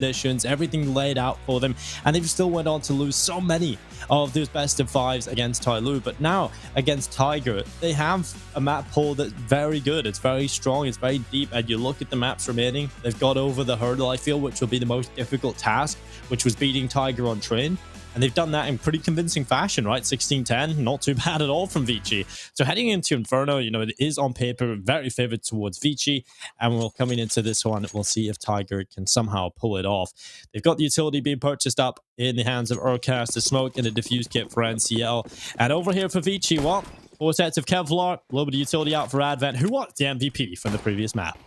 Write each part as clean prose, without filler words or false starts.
conditions, everything laid out for them, and they've still went on to lose so many of those best of fives against Tyloo. But now against Tiger, they have a map pool that's very good. It's very strong, it's very deep, and you look at the maps remaining, they've got over the hurdle, I feel, which will be the most difficult task, which was beating Tiger on train. And they've done that in pretty convincing fashion, right? 16-10, not too bad at all from ViCi. So heading into Inferno, you know, it is on paper very favored towards ViCi. And we're coming into this one, we'll see if Tiger can somehow pull it off. They've got the utility being purchased up in the hands of Urcast, the smoke and a diffuse kit for NCL. And over here for ViCi, well, 4 sets of Kevlar, a little bit of utility out for Advent, who was the MVP from the previous map.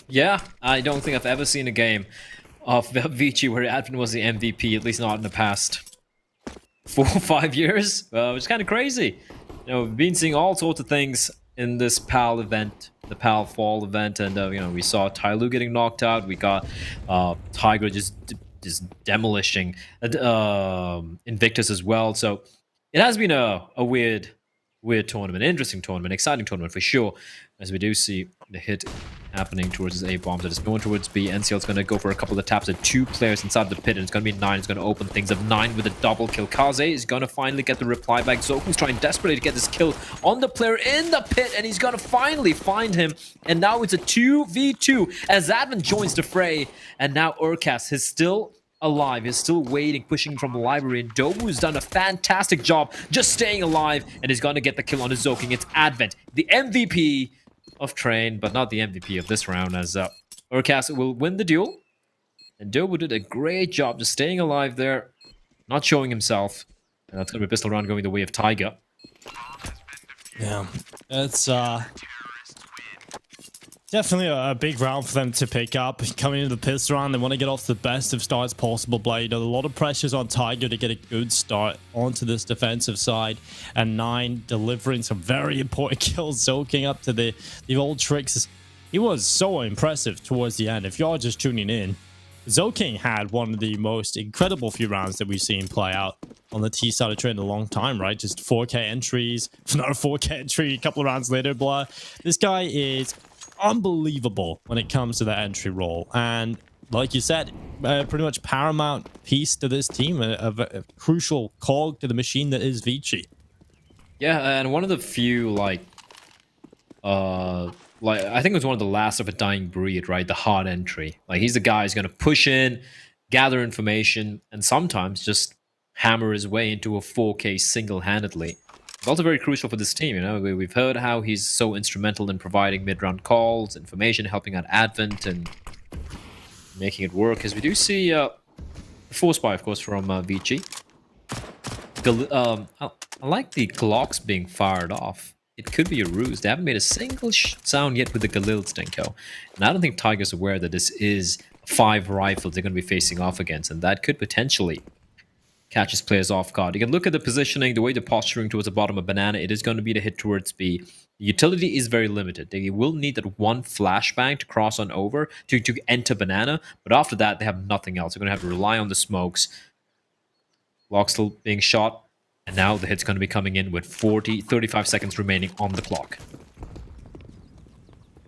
Yeah, I don't think I've ever seen a game of ViCi where Advent was the MVP, at least not in the past 4 or 5 years, which is kind of crazy. You know, we've been seeing all sorts of things in this PAL event, the PAL Fall event, and you know, we saw Tyloo getting knocked out. We got Tiger just demolishing Invictus as well. So it has been a weird tournament, interesting tournament, exciting tournament for sure, as we do see the hit happening towards his A bombs. That is going towards B. NCL's going to go for a couple of taps at 2 players inside the pit, and it's going to be 9. It's going to open things up. 9 with a double kill. Kaze is going to finally get the reply back. Zoku's trying desperately to get this kill on the player in the pit, and he's going to finally find him. And now it's a 2v2 as Advent joins the fray, and now Urcast is still alive. He's still waiting, pushing from the library, and Dobu's done a fantastic job just staying alive, and he's going to get the kill on his Zoking. It's Advent, the MVP of Train, but not the MVP of this round, as Urcast will win the duel. And Dobu did a great job just staying alive there, not showing himself. And that's going to be a pistol round going the way of Tiger. Yeah, it's definitely a big round for them to pick up. Coming into the pistol round, they want to get off the best of starts possible. Blade, a lot of pressures on Tiger to get a good start onto this defensive side, and 9 delivering some very important kills, soaking up to the old tricks. He was so impressive towards the end. If you're just tuning in, Zoking had one of the most incredible few rounds that we've seen play out on the T side of Train in a long time, right? Just 4K entries, another 4K entry a couple of rounds later, blah. This guy is unbelievable when it comes to that entry role, and like you said, pretty much paramount piece to this team, a crucial cog to the machine that is ViCi. Yeah, and one of the few like I think it was one of the last of a dying breed, right? The hard entry. Like, he's the guy who's going to push in, gather information, and sometimes just hammer his way into a 4K single-handedly. It's also very crucial for this team, you know. We've heard how he's so instrumental in providing mid-round calls, information, helping out Advent, and making it work. As we do see a force buy, of course, from ViCi. I like the Glocks being fired off. It could be a ruse. They haven't made a single sound yet with the Galil Stenko. And I don't think Tiger's aware that this is 5 rifles they're going to be facing off against, and that could potentially catches players off guard. You can look at the positioning, the way they're posturing towards the bottom of Banana. It is going to be the hit towards B. The utility is very limited. They will need that one flashbang to cross on over to enter Banana, but after that, they have nothing else. They're going to have to rely on the smokes. Lock still being shot, and now the hit's going to be coming in with 35 seconds remaining on the clock.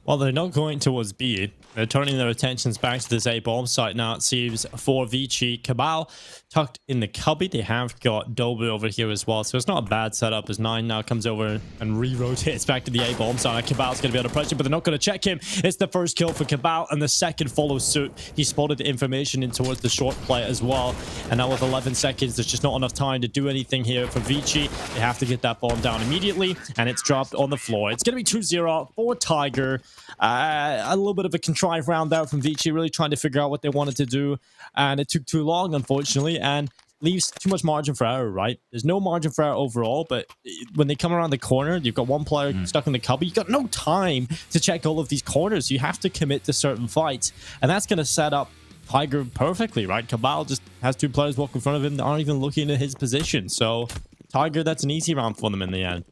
Well, they're not going towards B. They're turning their attentions back to this A-bomb site now, it seems, for ViCi. Cabal tucked in the cubby. They have got Dobu over here as well, so it's not a bad setup as 9 now comes over and re-rotates back to the A-bomb site. Cabal's going to be under pressure, but they're not going to check him. It's the first kill for Cabal, and the second follows suit. He spotted the information in towards the short play as well, and now with 11 seconds, there's just not enough time to do anything here for ViCi. They have to get that bomb down immediately, and it's dropped on the floor. It's going to be 2-0 for Tiger. A little bit of a contrived round there from ViCi, really trying to figure out what they wanted to do, and it took too long, unfortunately, and leaves too much margin for error, right? There's no margin for error overall, but when they come around the corner, you've got one player stuck in the cubby. You've got no time to check all of these corners. You have to commit to certain fights, and that's going to set up Tiger perfectly, right? Cabal just has 2 players walk in front of him that aren't even looking at his position, so Tiger, that's an easy round for them in the end.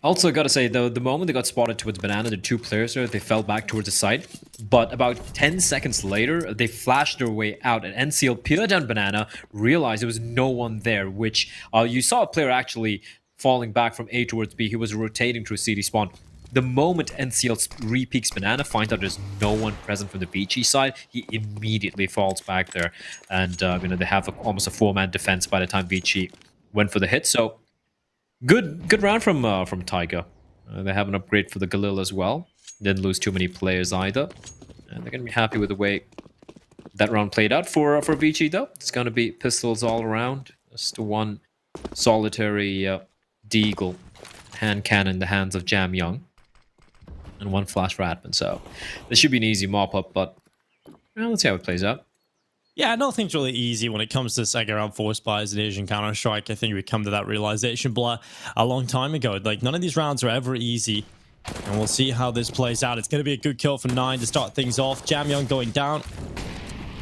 Also, got to say, though, the moment they got spotted towards Banana, the 2 players there, they fell back towards the site. But about 10 seconds later, they flashed their way out, and NCL peered down Banana, realized there was no one there, which you saw a player actually falling back from A towards B. He was rotating through CD spawn. The moment NCL re-peaks banana, finds out there's no one present from the ViCi side, he immediately falls back there. And they have almost a 4-man defense by the time ViCi went for the hit. So good round from Tiger. They have an upgrade for the Galil as well. Didn't lose too many players either. And they're going to be happy with the way that round played out for ViCi, though. It's going to be pistols all around. Just one solitary Deagle hand cannon in the hands of Jam Young. And one flash for Admin. So this should be an easy mop-up, but let's see how it plays out. Yeah, nothing's really easy when it comes to second round force buys in Asian Counter-Strike. I think we come to that realization, Blur, a long time ago. Like, none of these rounds are ever easy. And we'll see how this plays out. It's going to be a good kill for 9 to start things off. Jam Young going down.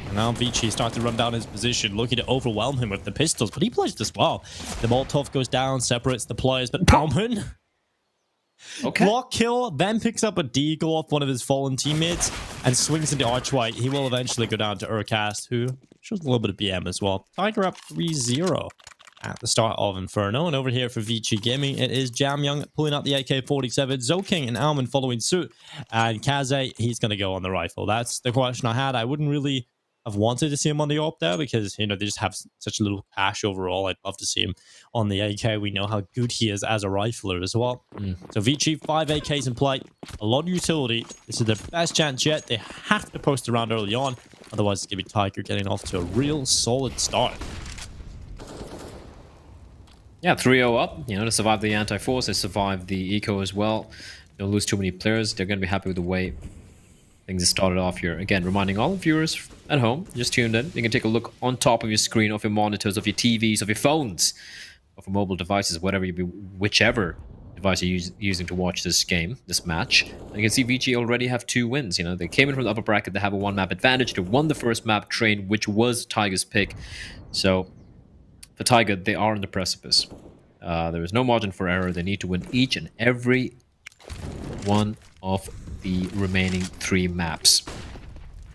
And now ViCi starts to run down his position, looking to overwhelm him with the pistols. But he plays as well. The Molotov goes down, separates the players. But Bauman... Okay. Block kill, then picks up a deagle off one of his fallen teammates and swings into Archwhite. He will eventually go down to Urcast, who shows a little bit of BM as well. Tiger up 3-0 at the start of Inferno. And over here for ViCi Gaming, it is Jam Young pulling out the AK-47, Zoking and Alman following suit. And Kaze, he's going to go on the rifle. That's the question I had. I wouldn't really have wanted to see him on the AWP there because, they just have such a little cash overall. I'd love to see him on the AK. We know how good he is as a rifler as well. So ViCi, 5 AKs in play, a lot of utility. This is their best chance yet. They have to post around early on. Otherwise, it's going to be Tiger getting off to a real solid start. Yeah, 3-0 up. To survive the anti-force, they survive the eco as well. Don't lose too many players. They're going to be happy with the way things have started off here. Again, reminding all viewers at home, just tuned in, you can take a look on top of your screen, of your monitors, of your TVs, of your phones, of your mobile devices, whichever device you're using to watch this game, this match. And you can see ViCi already have 2 wins. They came in from the upper bracket, they have a 1-map advantage. They won the first map, Train, which was Tiger's pick. So for Tiger, they are on the precipice. There is no margin for error. They need to win each and every one of the remaining 3 maps.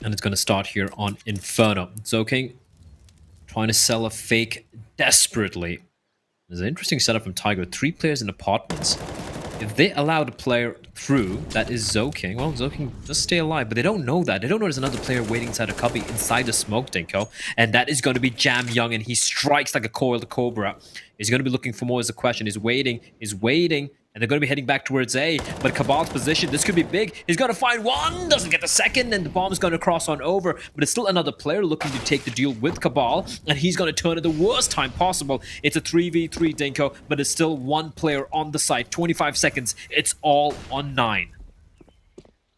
And it's going to start here on Inferno. Zoking trying to sell a fake desperately. There's an interesting setup from Tiger. 3 players in apartments. If they allow the player through, that is Zoking. Well, Zoking does stay alive, but they don't know that. They don't know there's another player waiting inside a cubby, inside the smoke, Dinko. And that is going to be Jam Young, and he strikes like a coiled cobra. He's going to be looking for more is the question. He's waiting, and they're going to be heading back towards A. But Cabal's position, this could be big. He's going to find one, doesn't get the second, and the bomb is going to cross on over. But it's still another player looking to take the deal with Cabal, and he's going to turn it the worst time possible. It's a 3v3, Dinko, but it's still 1 player on the site. 25 seconds. It's all on 9.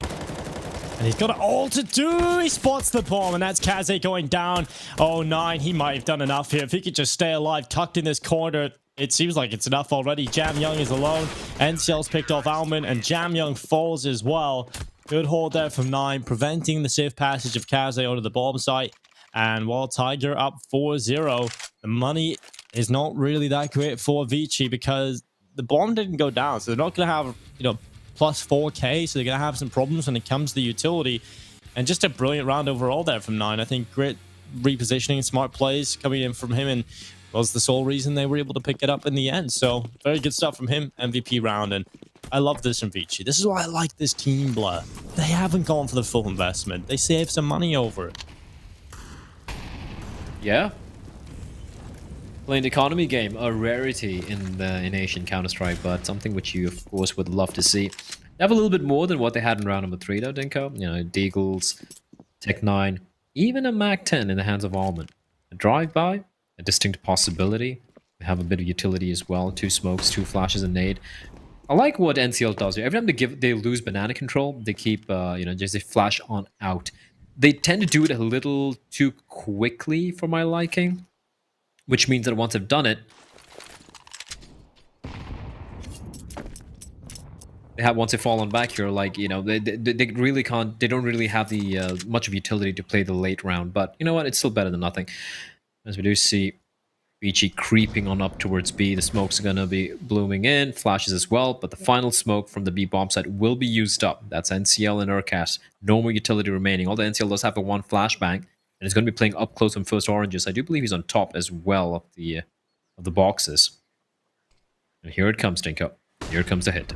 And he's got it all to do. He spots the bomb, and that's Kaze going down. Oh, 9. He might have done enough here. If he could just stay alive, tucked in this corner, it seems like it's enough already. Jam Young is alone. NCL's picked off Alman, and Jam Young falls as well. Good hold there from 9, preventing the safe passage of Kaze out of the bomb site. And while Tiger up 4-0, the money is not really that great for ViCi because the bomb didn't go down. So they're not going to have, plus 4k, so they're going to have some problems when it comes to the utility. And just a brilliant round overall there from 9. I think great repositioning, smart plays coming in from him, and was the sole reason they were able to pick it up in the end. So very good stuff from him. MVP round, and I love this from ViCi. This is why I like this team, Blur. They haven't gone for the full investment. They saved some money over it. Yeah. Playing the economy game, a rarity in Asian Counter-Strike, but something which you, of course, would love to see. They have a little bit more than what they had in round number 3, though, Dinko. Deagles, Tech 9, even a Mac 10 in the hands of Alman. A drive-by, a distinct possibility. They have a bit of utility as well. 2 smokes, 2 flashes, and nade. I like what NCL does here. Every time they lose banana control, they keep, just a flash on out. They tend to do it a little too quickly for my liking, which means that once they've done it, once they've fallen back here, they really can't. They don't really have the much of utility to play the late round. But you know what? It's still better than nothing. As we do see ViCi creeping on up towards B. The smokes are going to be blooming in, flashes as well, but the final smoke from the B bomb site will be used up. That's NCL and Urcast. No more utility remaining. Although NCL does have a 1 flashbang, and is going to be playing up close on first oranges. I do believe he's on top as well of the boxes. And here it comes, Dinko. Here comes the hit.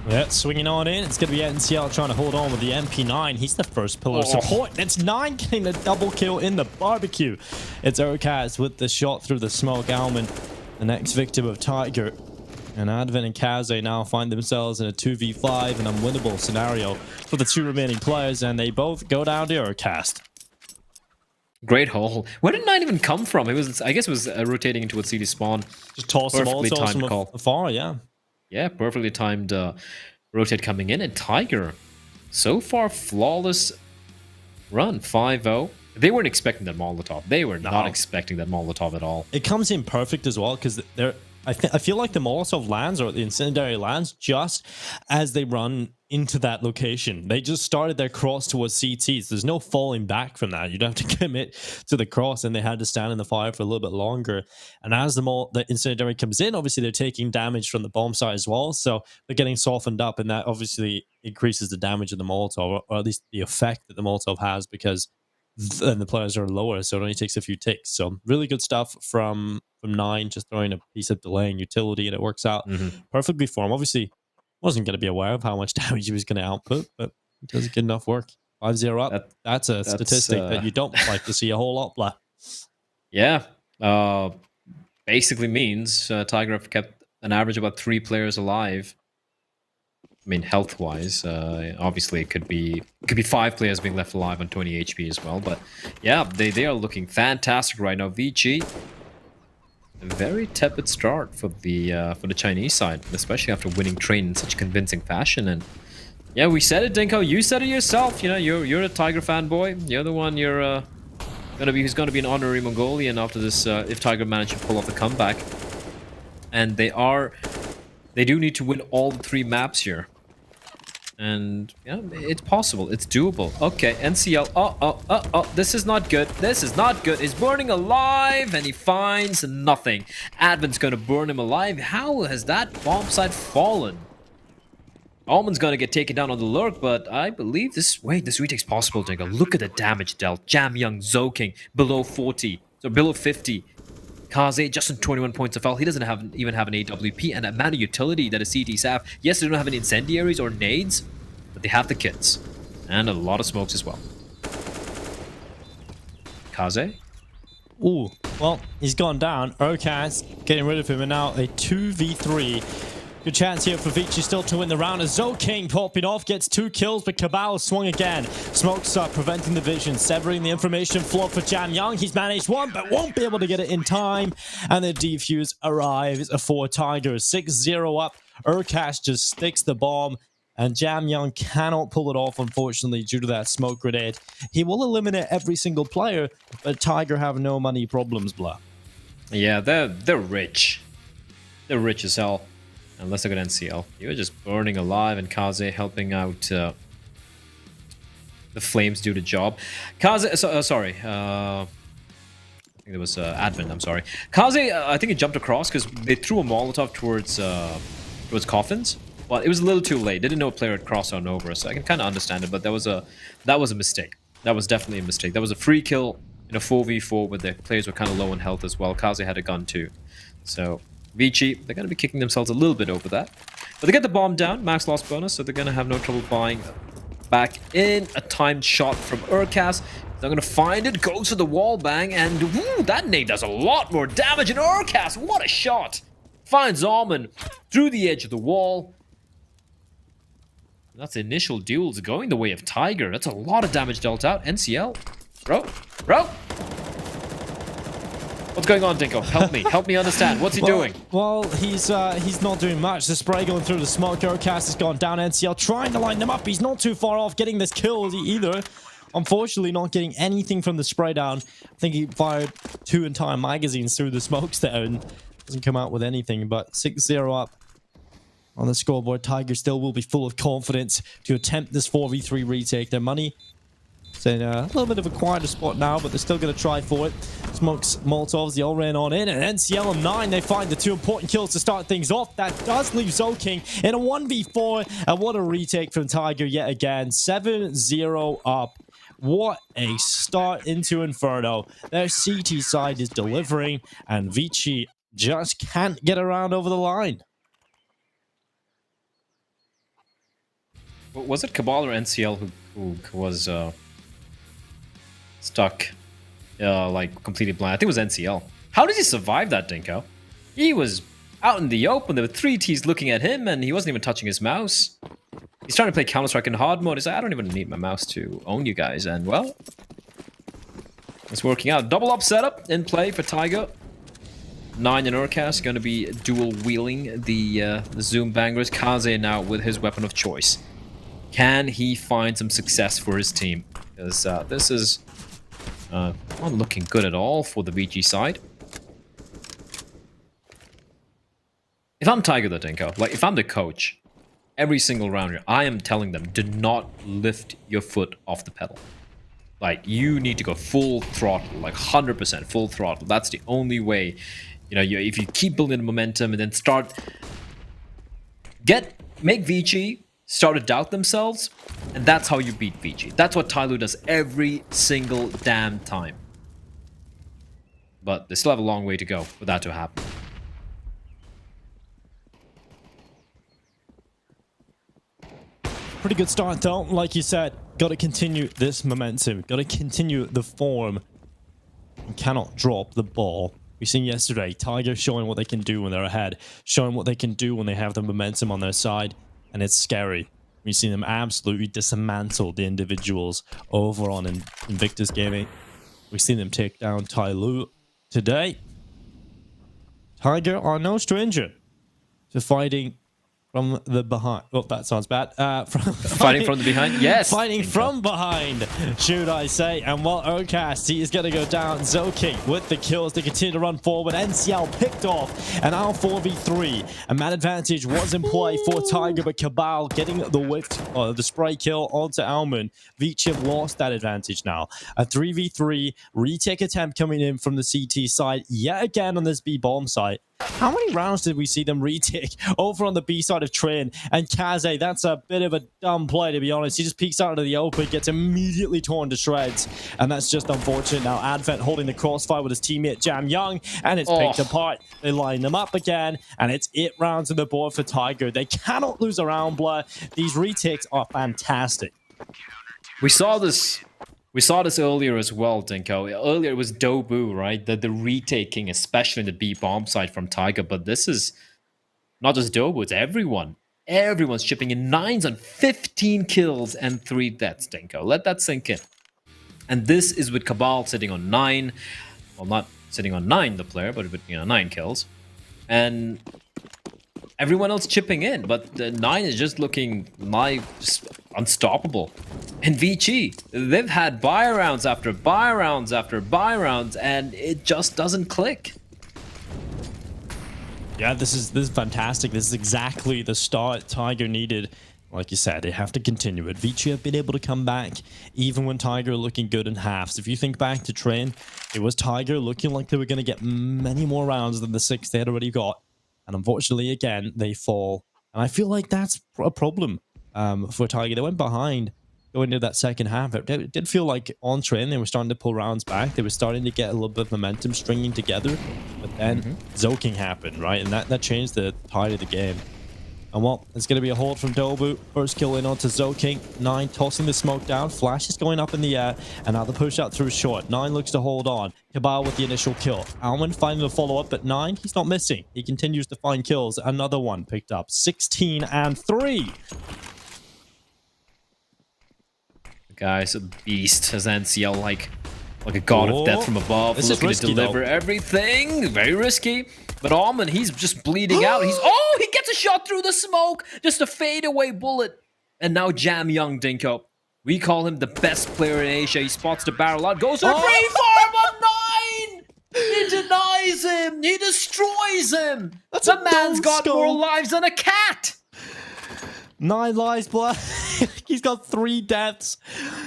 Yeah, swinging on in. It's going to be NCL trying to hold on with the MP9. He's the first pillar of support. It's 9 getting a double kill in the barbecue. It's Urkaz with the shot through the smoke. Almond, the next victim of Tiger. And Advent and Kaze now find themselves in a 2v5, an unwinnable scenario for the two remaining players, and they both go down to Urkaz. Great hole. Where did 9 even come from? It was, I guess, it was rotating into its CD spawn. Just toss them all from afar, yeah. Yeah, perfectly timed rotate coming in. And Tiger, so far, flawless run, 5-0. They weren't expecting that Molotov. They were not expecting that Molotov at all. It comes in perfect as well, because they're... I feel like the Molotov lands, or the incendiary lands, just as they run into that location. They just started their cross towards CTs. There's no falling back from that. You'd have to commit to the cross, and they had to stand in the fire for a little bit longer. And as the incendiary comes in, obviously they're taking damage from the bomb site as well, so they're getting softened up, and that obviously increases the damage of the Molotov, or at least the effect that the Molotov has, because then the players are lower, so it only takes a few ticks. So really good stuff from 9, just throwing a piece of delaying utility, and it works out perfectly for him. Obviously, wasn't going to be aware of how much damage he was going to output, but he does good enough work. 5-0 up. That's a statistic that you don't like to see a whole lot, blah. Yeah. Basically means Tiger have kept an average of about 3 players alive. I mean, health-wise, obviously it could be 5 players being left alive on 20 HP as well. But yeah, they are looking fantastic right now. ViCi, a very tepid start for the Chinese side, especially after winning Train in such convincing fashion. And yeah, we said it, Dinko. You said it yourself. You know, you're a Tiger fanboy. You're the one. You're who's gonna be an honorary Mongolian after this if Tiger manages to pull off the comeback. And they do need to win all the 3 maps here. And yeah, it's possible. It's doable. Okay, NCL. Oh, this is not good. This is not good. He's burning alive, and he finds nothing. Advent's gonna burn him alive. How has that bomb site fallen? Almond's gonna get taken down on the lurk, but I believe this retake's possible, Dingo. Look at the damage dealt. Jam Young, Zoking, below 40. So below 50. Kaze just on 21 points of health. He doesn't even have an AWP and a amount of utility that a CTs have. Yes, they don't have any incendiaries or nades, but they have the kits. And a lot of smokes as well. Kaze? Ooh, well, he's gone down. Urkaz getting rid of him, and now a 2v3. Good chance here for ViCi still to win the round as Zoking popping off, gets 2 kills, but Cabal swung again. Smokes up, preventing the vision, severing the information flow for Jam Young. He's managed one, but won't be able to get it in time. And the defuse arrives for Tigers. 6-0 up. Urkaz just sticks the bomb, and Jam Young cannot pull it off, unfortunately, due to that smoke grenade. He will eliminate every single player, but Tiger have no money problems, blah. Yeah, they're rich. They're rich as hell. Unless I got NCL. You're just burning alive, and Kaze helping out the flames do the job. Kaze, sorry. I think it was Advent, I'm sorry. Kaze, I think he jumped across because they threw a Molotov towards coffins. Well, it was a little too late. They didn't know a player had crossed on over, so I can kind of understand it, but that was a mistake. That was definitely a mistake. That was a free kill in a 4v4 where the players were kind of low on health as well. Kaze had a gun too. So ViCi, they're going to be kicking themselves a little bit over that. But they get the bomb down, max loss bonus, so they're going to have no trouble buying back in. A timed shot from Urkaz. They're going to find it, goes for the wall bang, and woo, that nade does a lot more damage. And Urkaz, what a shot! Finds Almond through the edge of the wall. That's initial duels going the way of Tiger. That's a lot of damage dealt out. NCL. Bro. What's going on, Dinko? Help me understand. What's he doing? Well, he's not doing much. The spray going through the smoke. Urkaz has gone down. NCL trying to line them up. He's not too far off getting this kill either. Unfortunately, not getting anything from the spray down. I think he fired 2 entire magazines through the smokes there and doesn't come out with anything. But 6-0 up on the scoreboard. Tiger still will be full of confidence to attempt this 4v3 retake. Their money is in a little bit of a quieter spot now, but they're still going to try for it. Smokes, Molotovs, they all ran on in, and NCL on 9, they find the 2 important kills to start things off. That does leave Zoking in a 1v4, and what a retake from Tiger yet again. 7-0 up. What a start into Inferno. Their CT side is delivering, and ViCi just can't get around over the line. Was it Cabal or NCL who was stuck, like completely blind? I think it was NCL. How did he survive that, Dinko? He was out in the open. There were 3 Ts looking at him, and he wasn't even touching his mouse. He's trying to play Counter-Strike in hard mode. He's like, I don't even need my mouse to own you guys. And, well, it's working out. Double up setup in play for Tiger. 9 and Urcast going to be dual-wheeling the Zoom bangers. Kaze now with his weapon of choice. Can he find some success for his team? Because this is not looking good at all for the ViCi side. If I'm Tiger though, Dinko, like if I'm the coach, every single round here, I am telling them, do not lift your foot off the pedal. Like, you need to go full throttle, like 100% full throttle. That's the only way. You know, if you keep building the momentum and then make ViCi start to doubt themselves, and that's how you beat ViCi. That's what Tyloo does every single damn time. But they still have a long way to go for that to happen. Pretty good start though, like you said. Got to continue this momentum. Got to continue the form. And cannot drop the ball. We've seen yesterday, Tiger showing what they can do when they're ahead. Showing what they can do when they have the momentum on their side. And it's scary. We've seen them absolutely dismantle the individuals over on Invictus Gaming. We've seen them take down Tyloo today. Tiger are no stranger to fighting from the behind. Oh, that sounds bad. Fighting from the behind? Yes. Fighting from behind, should I say. And while Urcast, he is going to go down. Zoking with the kills to continue to run forward. NCL picked off an R4v3. A man advantage was in play for Tiger, but Cabal getting the whiff, the spray kill onto Alman. ViCi have lost that advantage now. A 3v3 retake attempt coming in from the CT side yet again on this B bomb site. How many rounds did we see them retake over on the B side of Train? And Kaze, that's a bit of a dumb play, to be honest. He just peeks out into the open, gets immediately torn to shreds. And that's just unfortunate. Now, Advent holding the crossfire with his teammate Jam Young, and it's picked apart. They line them up again, and it's 8 rounds on the board for Tiger. They cannot lose a round, Blur. These retakes are fantastic. We saw this earlier as well, Dinko. Earlier it was Dobu, right? The retaking, especially in the B bomb side from Tiger. But this is not just Dobu, it's everyone. Everyone's chipping in 9s on 15 kills and 3 deaths, Dinko. Let that sink in. And this is with Cabal sitting on 9. Well, not sitting on 9, the player, but with 9 kills. And everyone else chipping in, but the 9 is just looking just unstoppable. And ViCi, they've had buy rounds after buy rounds after buy rounds, and it just doesn't click. Yeah, this is fantastic. This is exactly the start Tiger needed. Like you said, they have to continue it. ViCi have been able to come back even when Tiger looking good in halves. If you think back to Train, it was Tiger looking like they were going to get many more rounds than the 6 they had already got. And unfortunately, again, they fall. And I feel like that's a problem for Tiger. They went behind going into that second half. It did feel like on Train, they were starting to pull rounds back. They were starting to get a little bit of momentum stringing together. But then Zoking happened, right? And that changed the tide of the game. And well, it's going to be a hold from Dobu. First kill in onto Zoking. 9 tossing the smoke down. Flash is going up in the air. And now the push out through short. 9 looks to hold on. Cabal with the initial kill. Alman finding the follow-up, but 9, he's not missing. He continues to find kills. Another one picked up. 16 and 3. The guy's a beast. Has NCL like a god of death from above. This looking risky, to deliver everything. Very risky. But Alman, he's just bleeding out. He gets a shot through the smoke. Just a fadeaway bullet. And now Jam Young, Dinko. We call him the best player in Asia. He spots the barrel out. Goes for free farm on 9! He denies him. He destroys him. The man's got more lives than a cat. 9 lives, blood. He's got 3 deaths.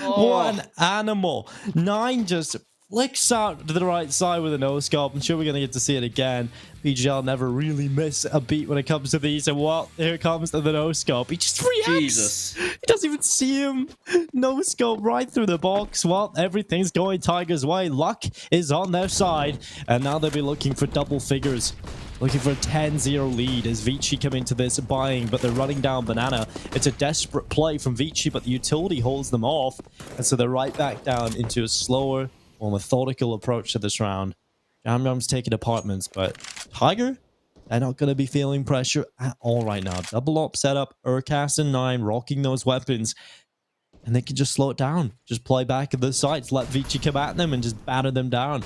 What an animal. 9 just flicks out to the right side with a no-scope. I'm sure we're going to get to see it again. VGL never really miss a beat when it comes to these. And well, here comes the no-scope. He just reacts. Jesus. He doesn't even see him. No-scope right through the box. Well, everything's going Tiger's way. Luck is on their side. And now they'll be looking for double figures. Looking for a 10-0 lead as ViCi come into this buying, but they're running down Banana. It's a desperate play from ViCi, but the utility holds them off. And so they're right back down into a slower, more methodical approach to this round. Jamyong's taking apartments, but Tiger, they're not going to be feeling pressure at all right now. Double up setup, Urcast and 9 rocking those weapons. And they can just slow it down. Just play back at the sites, let ViCi come at them and just batter them down.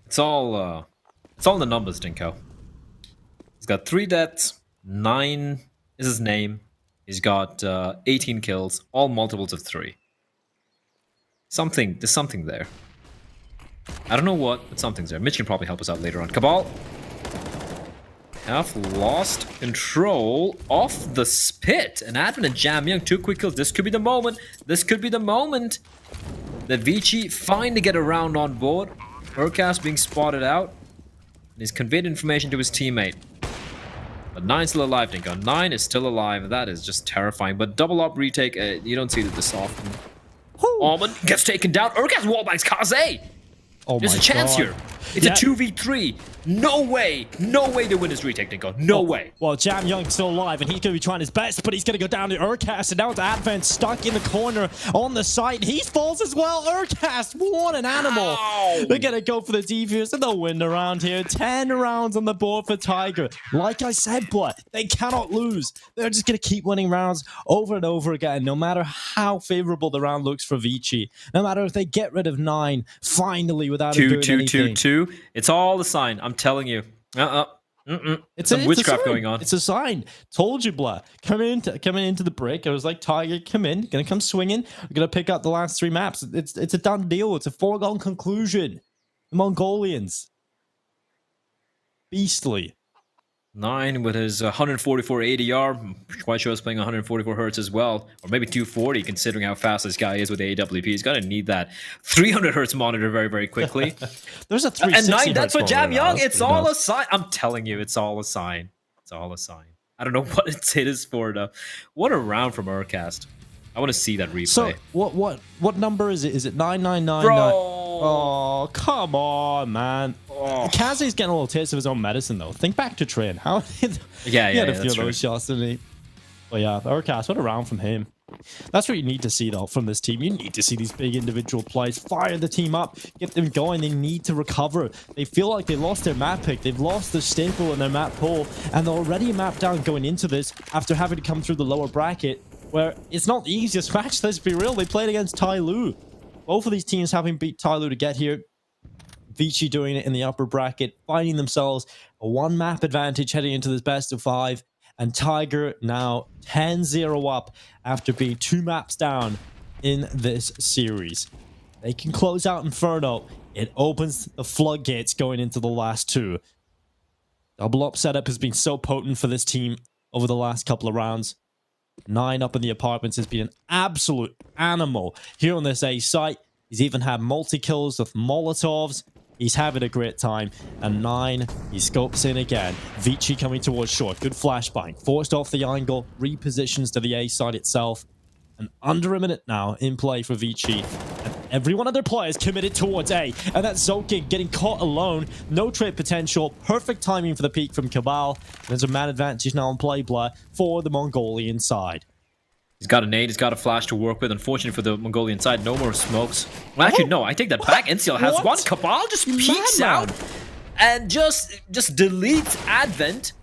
It's all in the numbers, Dinko. He's got 3 deaths, 9 is his name. He's got 18 kills, all multiples of 3. There's something there. I don't know what, but something's there. Mitch can probably help us out later on. Cabal have lost control of the spit. And Advent and Jamyong, 2 quick kills. This could be the moment. This could be the moment that ViCi finally get around on board. Urcast being spotted out. And he's conveyed information to his teammate. But 9's still alive, Dinko. 9 is still alive. That is just terrifying. But double up retake, you don't see that this often. Almond gets taken down. Urcast wallbangs Kaze. Oh There's a chance here. It's a 2v3. No way. No way to win this retake, Dinko. No way. Well, Jamyong's still alive, and he's going to be trying his best, but he's going to go down to Urcast, and now it's Advent stuck in the corner on the side. He falls as well. Urcast, what an animal. Ow. They're going to go for the defuse, and they'll win the round here. 10 rounds on the board for Tiger. Like I said, but they cannot lose. They're just going to keep winning rounds over and over again, no matter how favorable the round looks for ViCi. No matter if they get rid of 9, finally, without him doing anything. 2. It's all a sign. I'm telling you. It's some witchcraft going on. It's a sign. Told you, blah. Coming into the break, I was like, Tiger, come in. Gonna come swinging. We're gonna pick up the last 3 maps. It's a done deal. It's a foregone conclusion. The Mongolians. Beastly. 9 with his 144 ADR. I'm quite sure he's playing 144 hertz as well. Or maybe 240, considering how fast this guy is with the AWP. He's going to need that 300 hertz monitor very, very quickly. There's a 360 And 9, that's what Jamyong. It's all a sign. I'm telling you, it's all a sign. It's all a sign. I don't know what it is for, though. What a round from Urcast. I want to see that replay. So, what number is it? Is it 999? Bro! Oh, come on, man. Oh. Kaze's getting a little taste of his own medicine, though. Think back to Train. How he had a few of those shots, didn't he? But yeah, Urcast, what a round from him. That's what you need to see, though, from this team. You need to see these big individual plays. Fire the team up. Get them going. They need to recover. They feel like they lost their map pick. They've lost the staple in their map pool. And they're already mapped down going into this after having to come through the lower bracket, where it's not the easiest match, let's be real. They played against Tai Lu. Both of these teams having beat Tai Lu to get here. ViCi doing it in the upper bracket, finding themselves a 1 map advantage heading into this best of 5. And Tiger now 10-0 up after being 2 maps down in this series. They can close out Inferno. It opens the floodgates going into the last 2. Double up setup has been so potent for this team over the last couple of rounds. 9 up in the apartments has been an absolute animal here on this A site. He's even had multi-kills with Molotovs. He's having a great time. And 9, he scopes in again. ViCi coming towards short. Good flashbang. Forced off the angle. Repositions to the A side itself. And under a minute now in play for ViCi. And every one of their players committed towards A. And that's Zoking getting caught alone. No trade potential. Perfect timing for the peak from Cabal. There's a man advantage now on play blur for the Mongolian side. He's got a nade, he's got a flash to work with. Unfortunately for the Mongolian side, no more smokes. Well, actually, no, I take that back. NCL has one. Cabal just peeks out and just deletes Advent.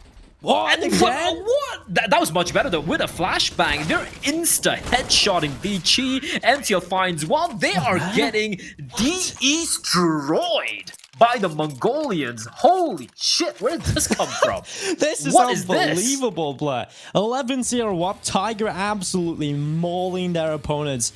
What? And what? That was much better, though. With a flashbang, they're insta-headshotting ViCi. NCL finds one. They are getting destroyed by the Mongolians. Holy shit, where did this come from? This is unbelievable, Blair. 11-0 up. Tiger absolutely mauling their opponents.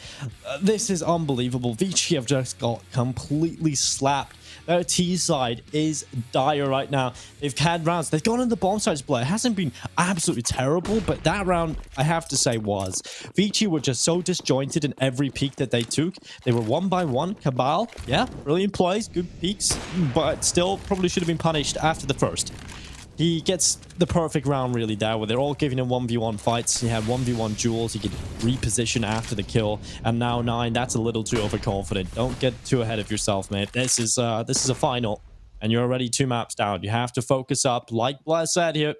This is unbelievable. ViCi have just got completely slapped Their T side is dire right now. They've had rounds. They've gone in the bomb sides play. It hasn't been absolutely terrible, but that round, I have to say, was. ViCi were just so disjointed in every peak that they took. They were 1 by 1. Cabal, yeah, brilliant plays, good peaks, but still probably should have been punished after the first. He gets the perfect round really there, where they're all giving him 1v1 fights. He had 1v1 duels. He could reposition after the kill. And now 9, that's a little too overconfident. Don't get too ahead of yourself, mate. This is a final, and you're already 2 maps down. You have to focus up. Like Blair said here,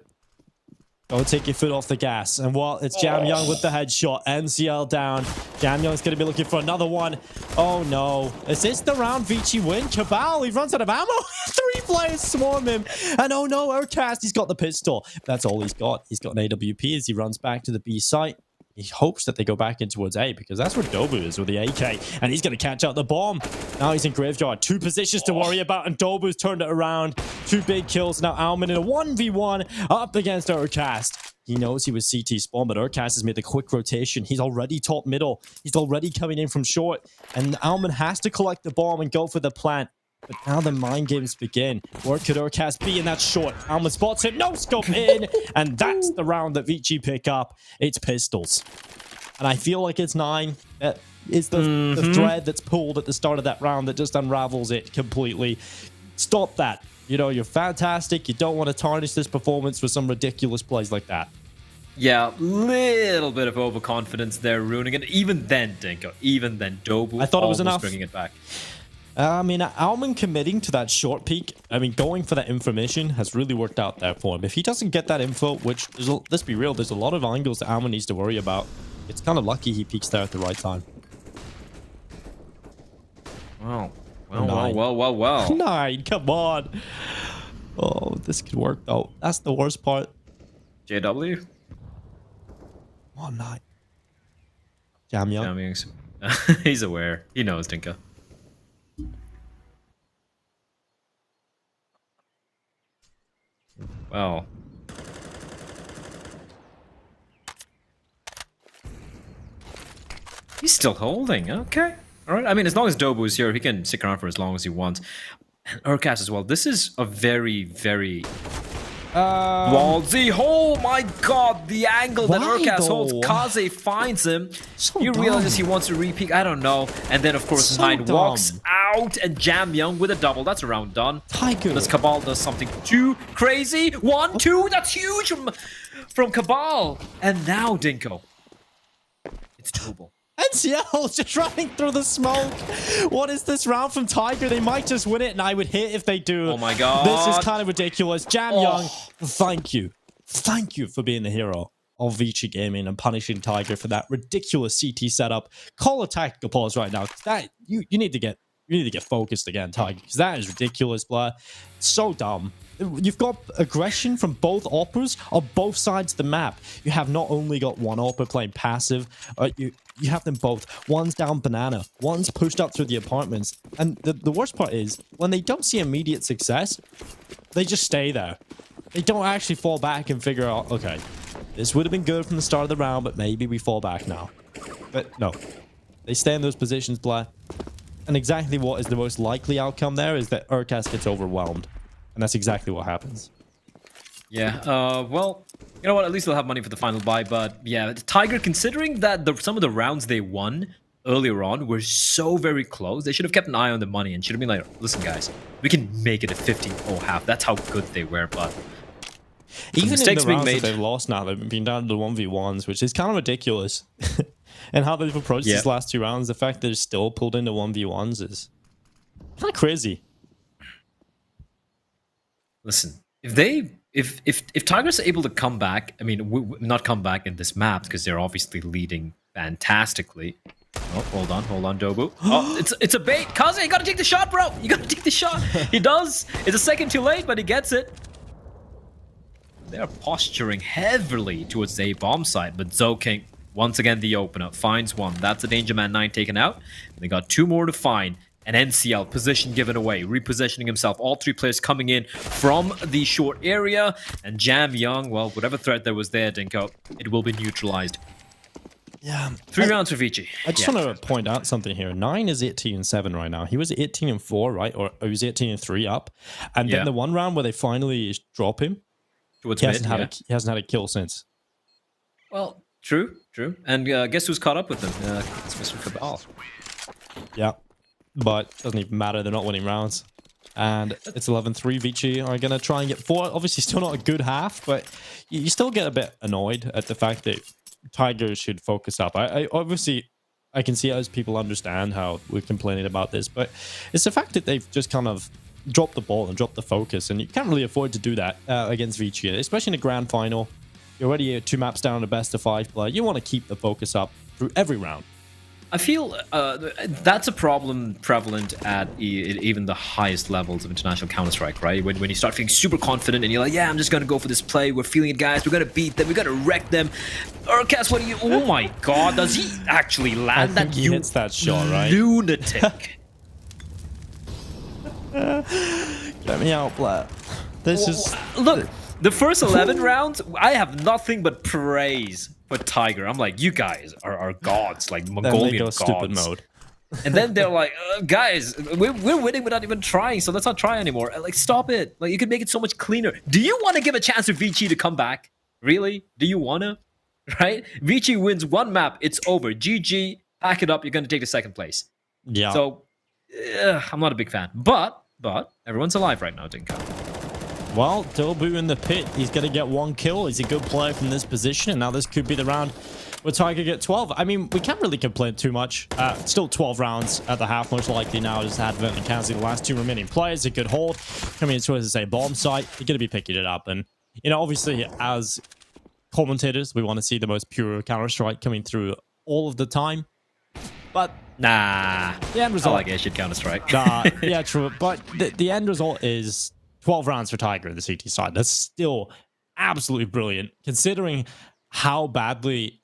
don't take your foot off the gas. And well, it's Jam Young with the headshot. NCL down. Jam Young's going to be looking for another one. Oh, no. Is this the round ViCi win? Cabal, he runs out of ammo. 3 players swarm him. And oh, no, Urcast, he's got the pistol. That's all he's got. He's got an AWP as he runs back to the B site. He hopes that they go back in towards A, because that's where Dobu is with the AK. And he's going to catch out the bomb. Now he's in graveyard. 2 positions to worry about, and Dobu's turned it around. 2 big kills. Now Alman in a 1v1 up against Urcast. He knows he was CT spawn, but Urcast has made the quick rotation. He's already top middle. He's already coming in from short. And Alman has to collect the bomb and go for the plant. But now the mind games begin. Where could Urcast be in that short? Alman spots him. No scope in. And that's the round that ViCi pick up. It's pistols. And I feel like it's 9. That is the thread that's pulled at the start of that round that just unravels it completely. Stop that. You know, you're fantastic. You don't want to tarnish this performance with some ridiculous plays like that. Yeah, little bit of overconfidence there ruining it. Even then, Dinko, even then, Dobu I thought it was enough. Bringing it back. I mean, Alman committing to that short peek, I mean, going for that information has really worked out there for him. If he doesn't get that info, which, let's be real, there's a lot of angles that Alman needs to worry about. It's kind of lucky he peeks there at the right time. Wow. Well. 9, come on. Oh, this could work, though. That's the worst part. JW? Come on, 9. Jam Young. He's aware. He knows, Dinka. Well. He's still holding. Okay. All right. I mean, as long as Dobu is here, he can stick around for as long as he wants. And Urcast as well. This is a very, very ballsy. Oh my god, the angle that Urcast holds. Kaze finds him. So he realizes he wants to re-peek. I don't know. And then, of course, 9 walks out, and Jam Young with a double. That's a round done. Tiger. Unless Cabal does something too crazy. 1, 2. That's huge from Cabal. And now, Dinko. It's Tobal. NCL just running through the smoke. What is this round from Tiger? They might just win it, and I would hit if they do. Oh my god. This is kind of ridiculous. Jam Young, thank you. Thank you for being the hero of ViCi Gaming and punishing Tiger for that ridiculous CT setup. Call a tactical pause right now. That you need to get focused again, Tiger, because that is ridiculous, Blair. So dumb. You've got aggression from both operas on both sides of the map. You have not only got one opera playing passive, you have them both. One's down banana, one's pushed up through the apartments. And the worst part is, when they don't see immediate success, they just stay there. They don't actually fall back and figure out, okay, this would have been good from the start of the round, but maybe we fall back now. But no, they stay in those positions, Blair. And exactly what is the most likely outcome there is that Urcast gets overwhelmed. And that's exactly what happens. Yeah, well, you know what? At least they'll have money for the final buy. But yeah, Tiger, considering that some of the rounds they won earlier on were so very close, they should have kept an eye on the money and should have been like, listen, guys, we can make it a 15-0 half. That's how good they were. But even in the rounds that they've lost now, they've been down to the 1v1s, which is kind of ridiculous. And how they've approached these last 2 rounds, the fact that they're still pulled into 1v1s is kind of crazy. Listen, if Tigers are able to come back, I mean, not come back in this map because they're obviously leading fantastically. Oh, hold on, Dobu. Oh, it's a bait. Kaze, you gotta take the shot, bro. You gotta take the shot. He does. It's a second too late, but he gets it. They're posturing heavily towards the bomb site, but Zoking, once again, the opener, finds one. That's a Danger Man 9 taken out. And they got 2 more to find. An NCL, position given away, repositioning himself. All 3 players coming in from the short area. And Jam Young, well, whatever threat there was there, Dinko, it will be neutralized. Yeah. 3 rounds for ViCi. I just want to point out something here. 9 is 18-7 right now. He was 18-4, right? Or he was 18-3 up. And then the one round where they finally drop him, Towards he mid, he hasn't had a kill since. Well, true. And guess who's caught up with them? It's Mr. Cabal. Yeah. But it doesn't even matter. They're not winning rounds. And it's 11-3. ViCi are going to try and get 4. Obviously, still not a good half, but you still get a bit annoyed at the fact that Tiger should focus up. I obviously, I can see as people understand how we're complaining about this, but it's the fact that they've just kind of dropped the ball and dropped the focus, and you can't really afford to do that against ViCi, especially in a grand final. You're already 2 maps down on a best of 5 play. You want to keep the focus up through every round. I feel that's a problem prevalent at even the highest levels of international Counter-Strike, right? When you start feeling super confident and you're like, yeah, I'm just going to go for this play. We're feeling it, guys. We're going to beat them. We're going to wreck them. Urcas, what do you... Oh, my God. Does he actually land that? He hits that shot, right? Lunatic. Get me out, Blatt. This is... Look, the first 11 rounds, I have nothing but praise for Tiger. I'm like, you guys are gods, like Mongolian gods. Stupid mode. And then they're like, guys, we're winning without even trying, so let's not try anymore. Like, stop it. Like, you could make it so much cleaner. Do you want to give a chance to ViCi to come back? Really? Do you want to? Right? ViCi wins 1 map, it's over. GG, pack it up, you're going to take the 2nd place. Yeah. So, I'm not a big fan. But everyone's alive right now, Dinko. Well, Dobu in the pit. He's going to get 1 kill. He's a good player from this position. And now this could be the round where Tiger get 12. I mean, we can't really complain too much. Still 12 rounds at the half. Most likely now is Advent and Kazi, the last 2 remaining players. A good hold. Coming into, as I say, bomb site. You're going to be picking it up. And, you know, obviously, as commentators, we want to see the most pure Counter-Strike coming through all of the time. But... Nah. The end result... I like Asian Counter-Strike. Yeah, true. But the end result is... 12 rounds for Tiger in the CT side. That's still absolutely brilliant, considering how badly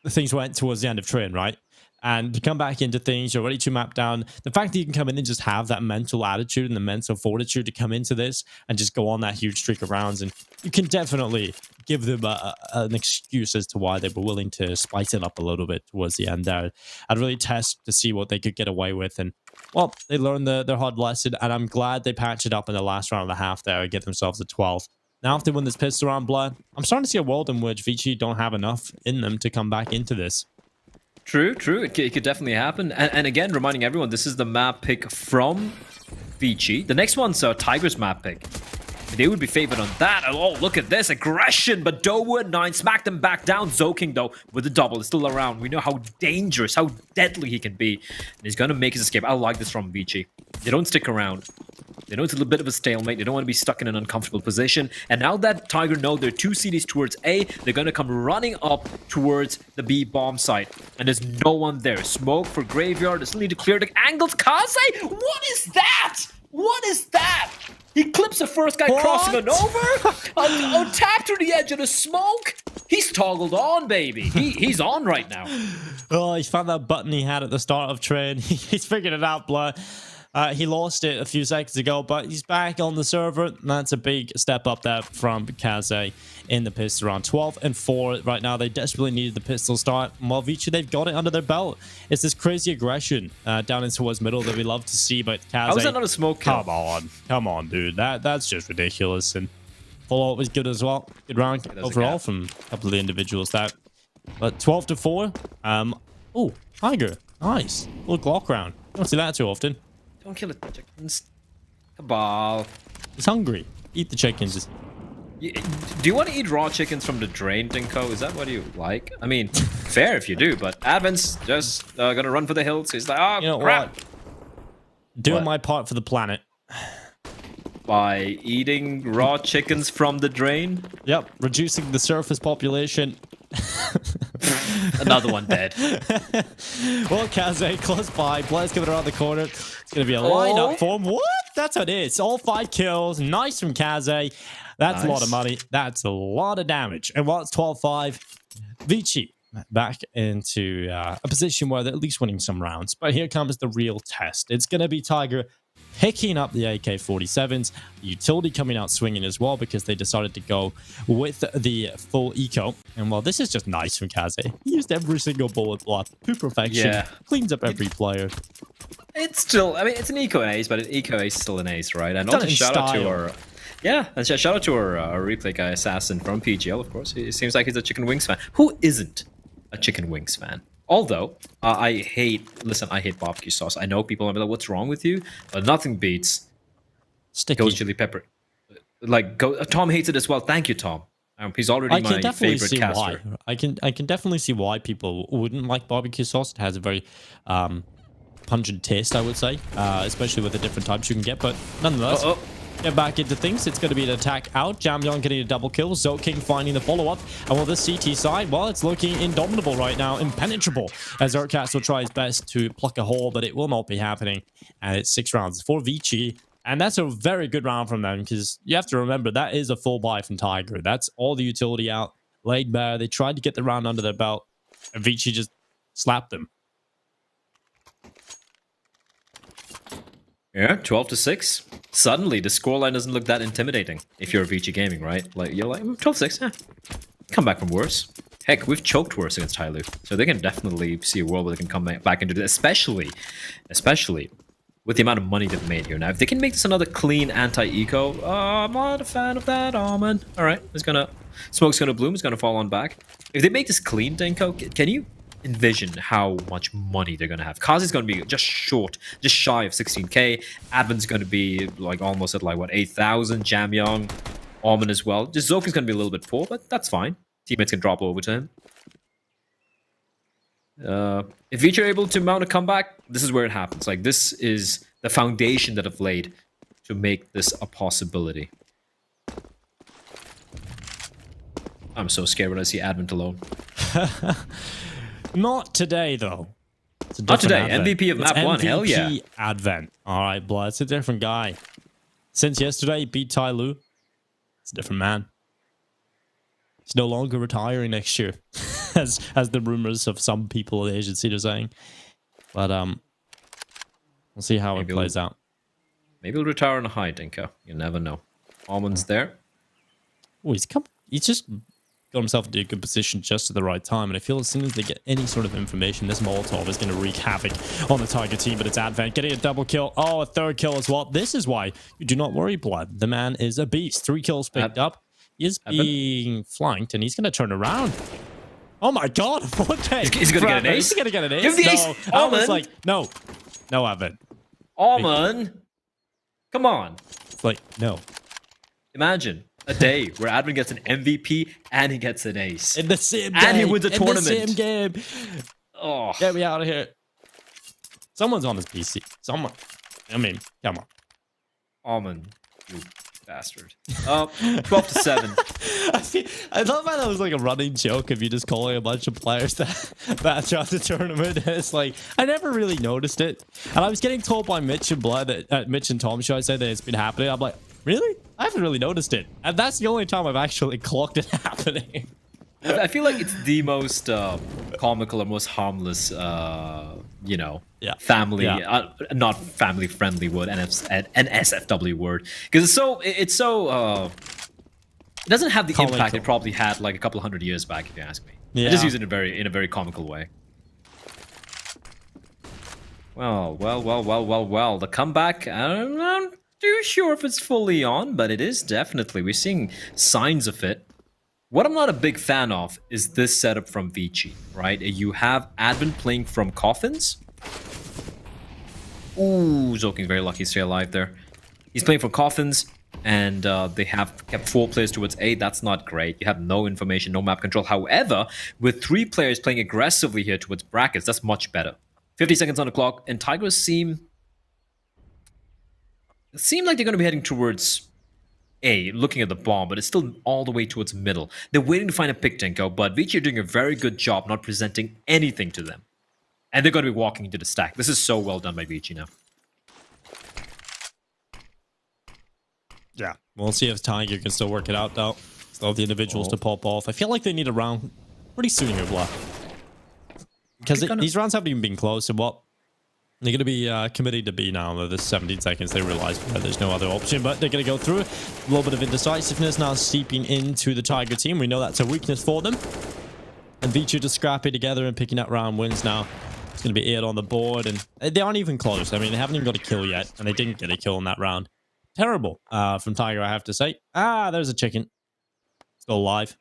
things went towards the end of Train, right? And to come back into things, you're ready to map down. The fact that you can come in and just have that mental attitude and the mental fortitude to come into this and just go on that huge streak of rounds, and you can definitely give them an excuse as to why they were willing to spice it up a little bit towards the end there. I'd really test to see what they could get away with, and well, they learned their hard lesson, and I'm glad they patched it up in the last round and a half there and get themselves a 12. Now, if they win this pistol round, Blood, I'm starting to see a world in which ViCi don't have enough in them to come back into this. True. It could definitely happen. And again, reminding everyone, this is the map pick from ViCi. The next one's Tiger's map pick. They would be favored on that. Oh, look at this aggression. But Dowu at 9 smacked them back down. Zoking, though, with the double is still around. We know how dangerous, how deadly he can be. And he's going to make his escape. I like this from ViCi. They don't stick around. They know it's a little bit of a stalemate. They don't want to be stuck in an uncomfortable position. And now that Tiger know there are 2 CDs towards A, they're going to come running up towards the B bomb site. And there's no one there. Smoke for Graveyard. They still need to clear the angles. Kaze? What is that? What is that? He clips the first guy crossing an over. Tap to the edge of the smoke. He's toggled on, baby. He's on right now. Oh, he found that button he had at the start of Train. He's figured it out, Blood. He lost it a few seconds ago, but he's back on the server. That's a big step up there from Kaze in the pistol round. 12-4 right now. They desperately needed the pistol start. While ViCi, they've got it under their belt. It's this crazy aggression down in towards middle that we love to see, but Kaze... How is that not a smoke kill? Come on, dude. That's just ridiculous. And follow-up was good as well. Good round overall from a couple of the individuals. But 12-4. Oh, Tiger. Nice. Little Glock round. Don't see that too often. Don't kill the chickens. Cabal. He's hungry. Eat the chickens. Do you want to eat raw chickens from the drain, Dinko? Is that what you like? I mean, fair if you do, but Advent's just gonna run for the hills. He's like, oh, you know crap. What? Doing my part for the planet. By eating raw chickens from the drain? Yep, reducing the surface population. Another one dead. Well, Kaze close by. Blair's coming around the corner. It's going to be a lineup for him. What? That's what it is. All 5 kills. Nice from Kaze. That's nice. A lot of money. That's a lot of damage. And while it's 12-5, ViCi back into a position where they're at least winning some rounds. But here comes the real test. It's going to be Tiger picking up the AK-47s, the utility coming out swinging as well because they decided to go with the full eco. And well, this is just nice from Kaze. He used every single bullet block to perfection. Yeah. Cleans up every player. It's still, I mean, it's an eco ace, but an eco ace is still an ace, right? And also shout out to our, yeah, and shout out to our replay guy, Assassin from PGL, of course. It seems like he's a Chicken Wings fan. Who isn't a Chicken Wings fan? Although, I hate barbecue sauce. I know people are like, what's wrong with you? But nothing beats Sticky. Ghost Chili Pepper. Like, Tom hates it as well. Thank you, Tom. He's already my favorite caster. I can definitely see why people wouldn't like barbecue sauce. It has a very pungent taste, I would say, especially with the different types you can get. But nonetheless, get back into things. It's going to be an attack out. Jamyon getting a double kill. Zoking finding the follow-up. And well, this CT side, well, it's looking indomitable right now. Impenetrable. As Zercast will try his best to pluck a hole, but it will not be happening. And it's 6 rounds for ViCi. And that's a very good round from them because you have to remember that is a full buy from Tiger. That's all the utility out. Laid bare. They tried to get the round under their belt. And ViCi just slapped them. Yeah, 12-6. Suddenly, the scoreline doesn't look that intimidating if you're ViCi Gaming, right? Like, you're like, 12-6, yeah. Come back from worse. Heck, we've choked worse against Tyloo, so they can definitely see a world where they can come back into this, especially with the amount of money they've made here. Now, if they can make this another clean anti-eco, I'm not a fan of that, Almond. All right, smoke's gonna bloom, it's gonna fall on back. If they make this clean, Denko, can you envision how much money they're gonna have? Kazi's gonna be just shy of 16k. Advin's gonna be like almost at like what 8,000. Jamyong, Almond as well. Just Zokin's gonna be a little bit poor, but that's fine. Teammates can drop over to him. If ViCi are able to mount a comeback, this is where it happens. Like, this is the foundation that I've laid to make this a possibility. I'm so scared when I see Advent alone. Not today, though. Not today. Advent. MVP of map 1. Hell yeah. Advent. All right, blood. It's a different guy. Since yesterday, he beat Tyloo. It's a different man. He's no longer retiring next year, as the rumors of some people in the agency are saying. But we'll see how it plays out. Maybe he'll retire on a high, Dinko. You never know. Almond's there. Oh, he's just got himself into a good position just at the right time. And I feel as soon as they get any sort of information, this Molotov is going to wreak havoc on the Tiger team. But it's Advent getting a double kill. Oh, a third kill as well. This is why you do not worry, blood. The man is a beast. 3 kills picked up. He is being flanked, and he's going to turn around. Oh my god, okay. He's going to get an ace? He's going to get an ace? Give the ace. No, I was like, no, Advent. Almond, come on. It's like, no. Imagine a day where Advent gets an MVP and he gets an ace. In the same day. And he wins a tournament. In the same game. Oh. Get me out of here. Someone's on his PC. Someone. I mean, come on. Almond, you bastard. 12-7. I thought that was like a running joke of you just calling a bunch of players that throughout the tournament. It's like, I never really noticed it. And I was getting told by Mitch and Mitch and Tom, should I say, that it's been happening. I'm like, really? I haven't really noticed it. And that's the only time I've actually clocked it happening. I feel like it's the most comical or most harmless, family, not family-friendly word, an SFW word, because it doesn't have the impact it probably had like a couple hundred years back, if you ask me. Yeah. I just use it in a very comical way. Well. The comeback, I'm not too sure if it's fully on, but it is definitely. We're seeing signs of it. What I'm not a big fan of is this setup from ViCi, right? You have Advent playing from coffins. Ooh, Zoking's very lucky to stay alive there. He's playing from coffins, and they have kept 4 players towards A. That's not great. You have no information, no map control. However, with 3 players playing aggressively here towards brackets, that's much better. 50 seconds on the clock, and Tigers seem like they're going to be heading towards A, looking at the bomb, but it's still all the way towards middle. They're waiting to find a pick, Denko, but ViCi are doing a very good job not presenting anything to them. And they're going to be walking into the stack. This is so well done by ViCi now. Yeah, we'll see if Tiger can still work it out, though. Still have the individuals to pop off. I feel like they need a round pretty soon here, Blah. Because these rounds haven't even been close. And what? They're going to be committing to B now. Though this 17 seconds, they realize that there's no other option, but they're going to go through. A little bit of indecisiveness now seeping into the Tiger team. We know that's a weakness for them. And ViCi just scrapping together and picking up round wins now. It's going to be 8 on the board, and they aren't even close. I mean, they haven't even got a kill yet, and they didn't get a kill in that round. Terrible from Tiger, I have to say. Ah, there's a chicken. Still alive.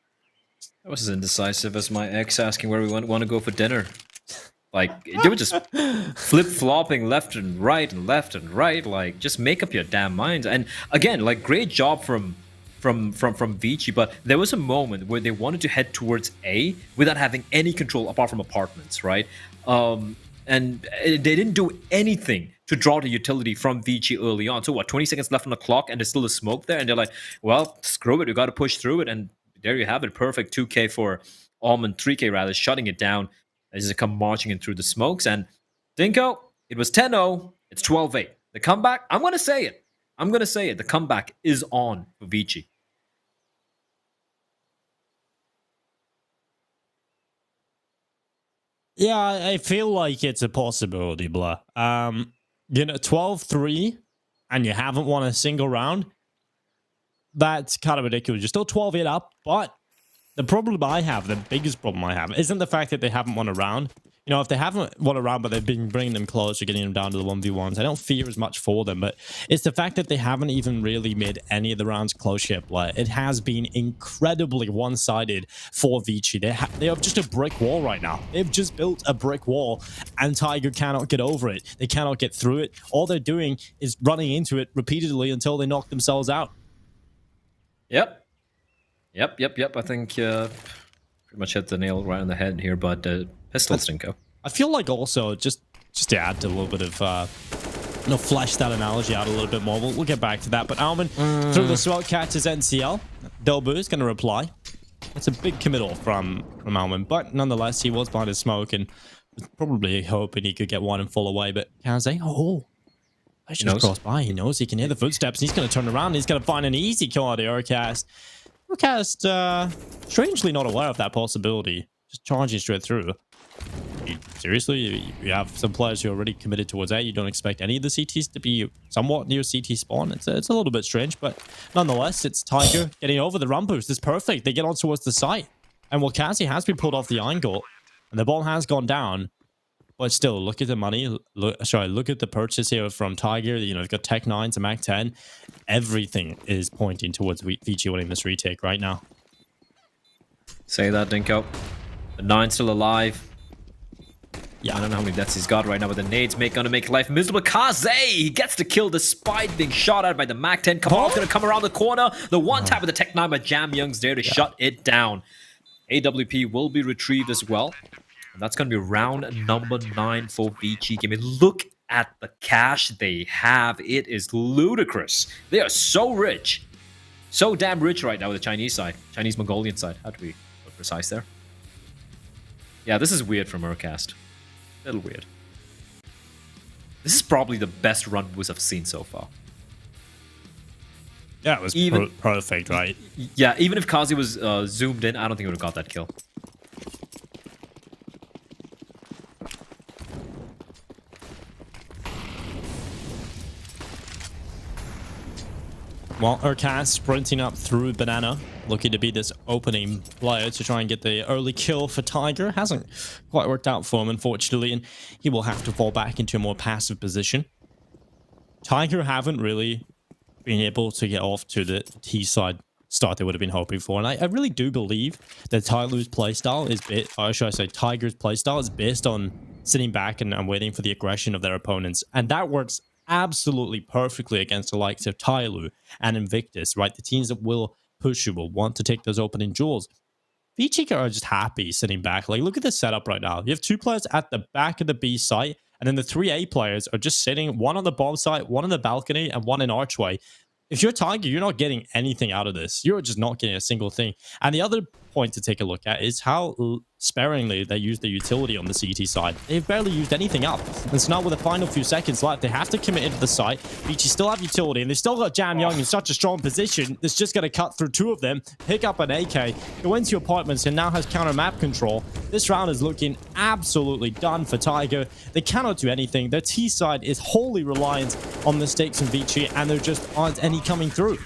That was as indecisive as my ex asking where we want to go for dinner. Like, they were just flip-flopping left and right and left and right. Like, just make up your damn minds. And again, like, great job from ViCi, but there was a moment where they wanted to head towards A without having any control apart from apartments, right? And they didn't do anything to draw the utility from ViCi early on. So what, 20 seconds left on the clock and there's still a smoke there, and they're like, well, screw it, we got to push through it. And there you have it, perfect 2k for Almond, 3k rather, shutting it down as they come marching in through the smokes. And Dinko, it was 10-0, it's 12-8. The comeback, I'm going to say it. The comeback is on for ViCi. Yeah, I feel like it's a possibility, blah. 12-3, and you haven't won a single round. That's kind of ridiculous. You're still 12-8 up, but the problem I have, the biggest problem I have, isn't the fact that they haven't won a round. You know, if they haven't won a round, but they've been bringing them closer, getting them down to the 1v1s, I don't fear as much for them, but it's the fact that they haven't even really made any of the rounds close yet. It has been incredibly one-sided for ViCi. They have just a brick wall right now. They've just built a brick wall, and Tiger cannot get over it. They cannot get through it. All they're doing is running into it repeatedly until they knock themselves out. Yep. I think pretty much hit the nail right on the head here, but pistols didn't go. I feel like also, just to add to a little bit of, flesh that analogy out a little bit more. We'll get back to that. But Alman, through the smoke, catches NCL. Dobu is going to reply. It's a big committal from Alman, but nonetheless, he was behind his smoke and was probably hoping he could get one and fall away. But Kaze, I just crossed by. He knows he can hear the footsteps. And he's going to turn around. And he's going to find an easy kill out of Urcast. Urcast, strangely not aware of that possibility. Just charging straight through. Seriously, you have some players who are already committed towards A. You don't expect any of the CTs to be somewhat near CT spawn. It's a little bit strange, but nonetheless, it's Tiger getting over the run boost. It's perfect. They get on towards the site. And Wakazi has been pulled off the angle, and the ball has gone down. But still, look at the money. Look at the purchase here from Tiger. You know, they've got Tech 9 to Mac 10. Everything is pointing towards ViCi winning this retake right now. Say that, Dinko. The 9's still alive. Yeah. I don't know how many deaths he's got right now, but the nades gonna make life miserable. Kaze, he gets the kill despite being shot at by the Mac 10. Kamal's gonna come around the corner. The one tap with the Tech 9 by Jam Young's there to shut it down. AWP will be retrieved as well. And that's going to be round number 9 for ViCi. I mean, look at the cash they have. It is ludicrous. They are so rich. So damn rich right now with the Chinese side. Chinese-Mongolian side. How to be precise there. Yeah, this is weird from Urcast. A little weird. This is probably the best run boost I've seen so far. Yeah, it was perfect, right? Yeah, even if Kazi was zoomed in, I don't think he would have got that kill. Well, Urcast sprinting up through Banana, looking to be this opening player to try and get the early kill for Tiger. Hasn't quite worked out for him, unfortunately, and he will have to fall back into a more passive position. Tiger haven't really been able to get off to the T side start they would have been hoping for, and I really do believe that Tiger's playstyle is based on sitting back and waiting for the aggression of their opponents, and that works absolutely perfectly against the likes of Tyloo and Invictus, right? The teams that will push you, will want to take those opening jewels. ViCi are just happy sitting back. Like, look at this setup right now. You have 2 players at the back of the B site, and then the 3 A players are just sitting, one on the bomb site, one on the balcony, and one in archway. If you're Tiger, you're not getting anything out of this. You're just not getting a single thing. And the other point to take a look at is how sparingly they use the utility on the CT side. They've barely used anything up. And so now with the final few seconds left, they have to commit into the site. ViCi still have utility, and they've still got Jam Young in such a strong position. That's just going to cut through two of them, pick up an AK, go into apartments, and now has counter map control. This round is looking absolutely done for Tiger. They cannot do anything. Their T side is wholly reliant on mistakes from ViCi, and there just aren't any coming through.